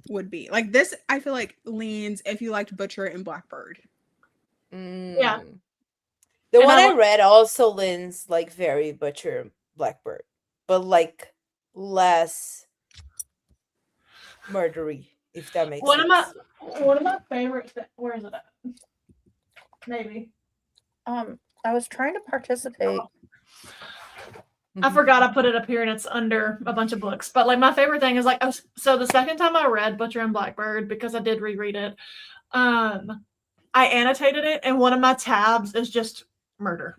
would be. Like this, I feel like leans if you liked Butcher and Blackbird. Yeah. The And one I I read also leans like very Butcher and Blackbird, but like less murdery, if that makes One sense. of my favorites. Where is it at? Maybe. I was trying to participate. I forgot I put it up here and it's under a bunch of books. But like my favorite thing is like so the second time I read Butcher and Blackbird, because I did reread it, I annotated it and one of my tabs is just murder.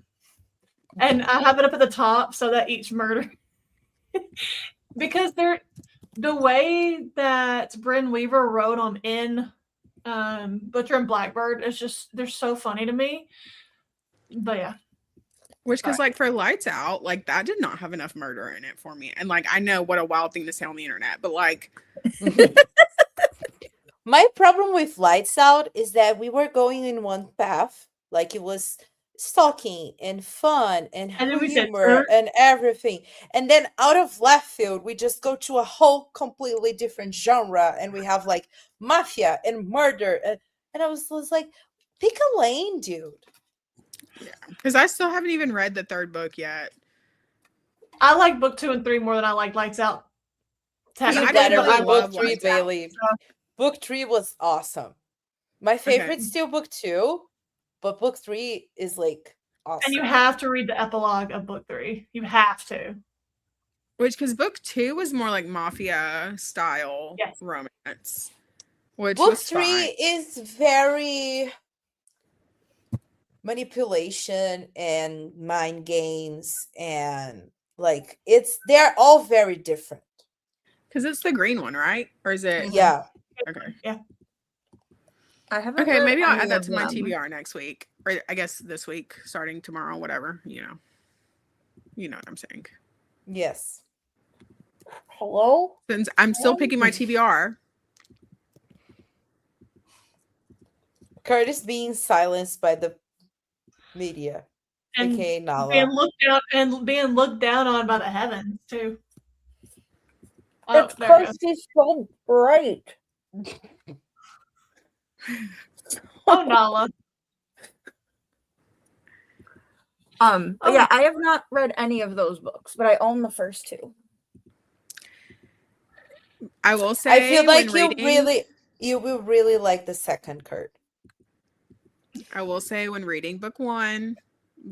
And I have it up at the top so that each murder because the way that Bryn Weaver wrote them in Butcher and Blackbird is just they're so funny to me. But yeah. Which, because like for Lights Out, like that did not have enough murder in it for me. And like I know what a wild thing to say on the internet, but like My problem with Lights Out is that we were going in one path, like it was stalking and fun and And then we said, humor and everything. And then out of left field, we just go to a whole completely different genre and we have like mafia and murder. And I was like, pick a lane, dude. yeah, because I still haven't even read the 3rd book yet. I like book 2 and 3 more than I like Lights Out. You I better really read love book 3, Lights Out, Bailey. Book 3 was awesome. My favorite's still book 2, but book 3 is like awesome. And you have to read the epilogue of book 3. You have to. Which, because book 2 was more like mafia style romance. Which book was 3 fine. is very manipulation and mind games and like they're all very different. Because it's the green one, right? Or is it? Yeah. Okay. Yeah. I haven't. Okay, read maybe I'll any add that of to my them. TBR next week. Or I guess this week, starting tomorrow, whatever, you know. You know what I'm saying. Yes. Hello? Since I'm still picking my TBR. Curtis being silenced by the media. And aka Nala. being looked down on by the heavens too. It's because he's so bright. Oh, Nala. Yeah, I have not read any of those books, but I own the first 2. I will say I feel like when you will really like the second Kurt. I will say when reading book 1,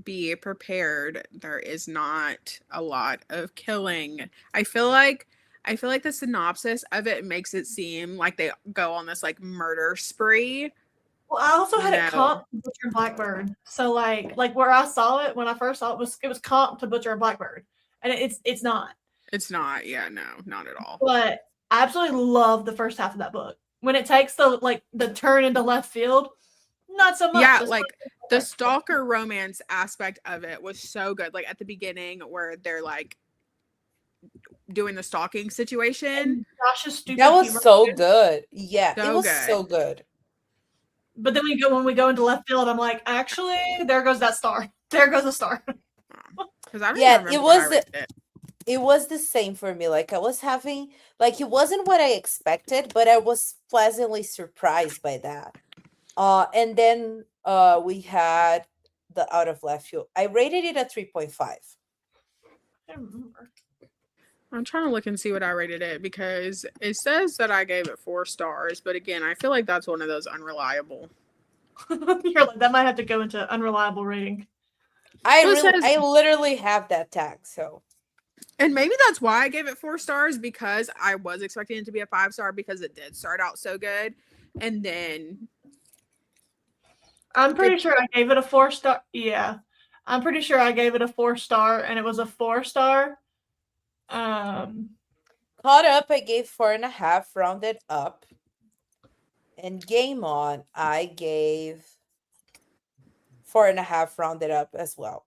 be prepared. There is not a lot of killing. I feel like the synopsis of it makes it seem like they go on this like murder spree. Well, I also had it comped to Butcher and Blackbird. So like where I saw it when I first saw it was comped to Butcher and Blackbird. And it's not. It's not, yeah, no, not at all. But I absolutely love the first half of that book. When it takes the turn into left field, not so much. Yeah, like the stalker romance aspect of it was so good. Like at the beginning where they're like doing the stalking situation. And Josh's stupid That was humor so too. good. Yeah, So it was good. so good. But then when we go into left field, I'm like, actually, there goes that star. There goes the star. Because I don't Yeah, remember it when I was read it. It was the same for me. Like I was having like it wasn't what I expected, but I was pleasantly surprised by that. And then we had the Out of Left Field. I rated it a 3.5. I don't remember. I'm trying to look and see what I rated it because it says that I gave it 4 stars, but again, I feel like that's one of those unreliable. You're like, that might have to go into unreliable rating. It I literally have that tag, so And maybe that's why I gave it 4 stars, because I was expecting it to be a 5-star because it did start out so good. And then I'm pretty sure I gave it a 4-star. Yeah. I'm pretty sure I gave it a 4-star and it was a 4-star. Caught Up I gave 4.5 rounded up. And Game On I gave 4.5 rounded up as well.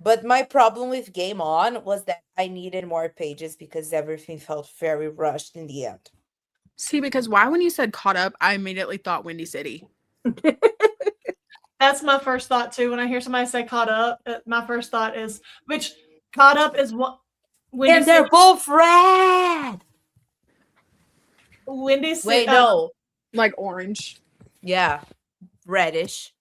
But my problem with Game On was that I needed more pages because everything felt very rushed in the end. see, because why when you said Caught Up, I immediately thought Windy City. That's my first thought too. When I hear somebody say Caught Up, my first thought is, which Caught Up is what Windy And they're City. both red. Windy City. Wait, no. Like orange. Yeah, reddish.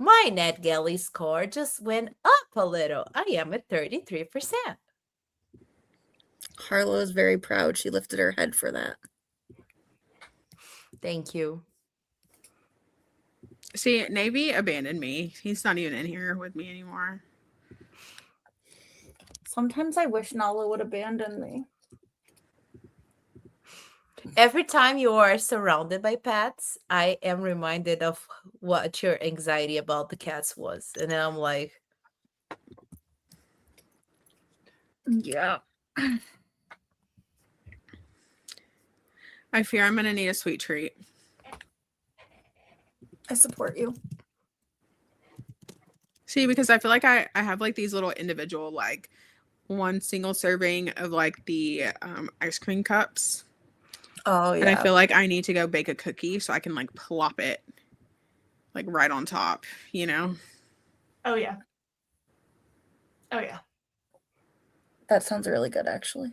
My NetGalley score just went up a little. I am at 33%. Harlow is very proud. She lifted her head for that. Thank you. See, Navy abandoned me. He's not even in here with me anymore. Sometimes I wish Nala would abandon me. Every time you are surrounded by pets, I am reminded of what your anxiety about the cats was. And then I'm like, Yeah. I fear I'm going to need a sweet treat. I support you. See, because I feel like I have like these little individual, like one single serving of like the ice cream cups. Oh, yeah. And I feel like I need to go bake a cookie so I can like plop it like right on top, you know? Oh, yeah. Oh, yeah. That sounds really good, actually.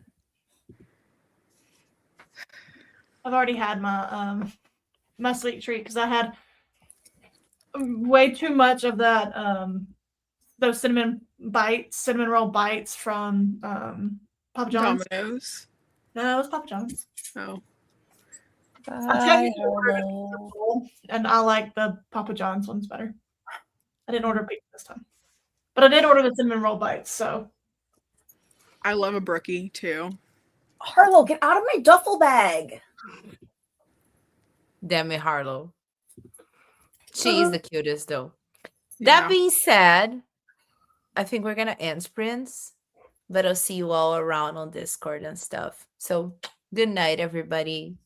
I've already had my my sweet treat because I had way too much of that those cinnamon roll bites from Papa John's. Domino's. No, it was Papa John's. Oh. I technically ordered a pizza bowl, and I like the Papa John's ones better. I didn't order pizza this time, but I did order the cinnamon roll bites. So I love a brookie too. Harlow, get out of my duffel bag. damn it, Harlow. She is the cutest, though. Yeah. That being said, I think we're going to end sprints, but I'll see you all around on Discord and stuff. So good night, everybody.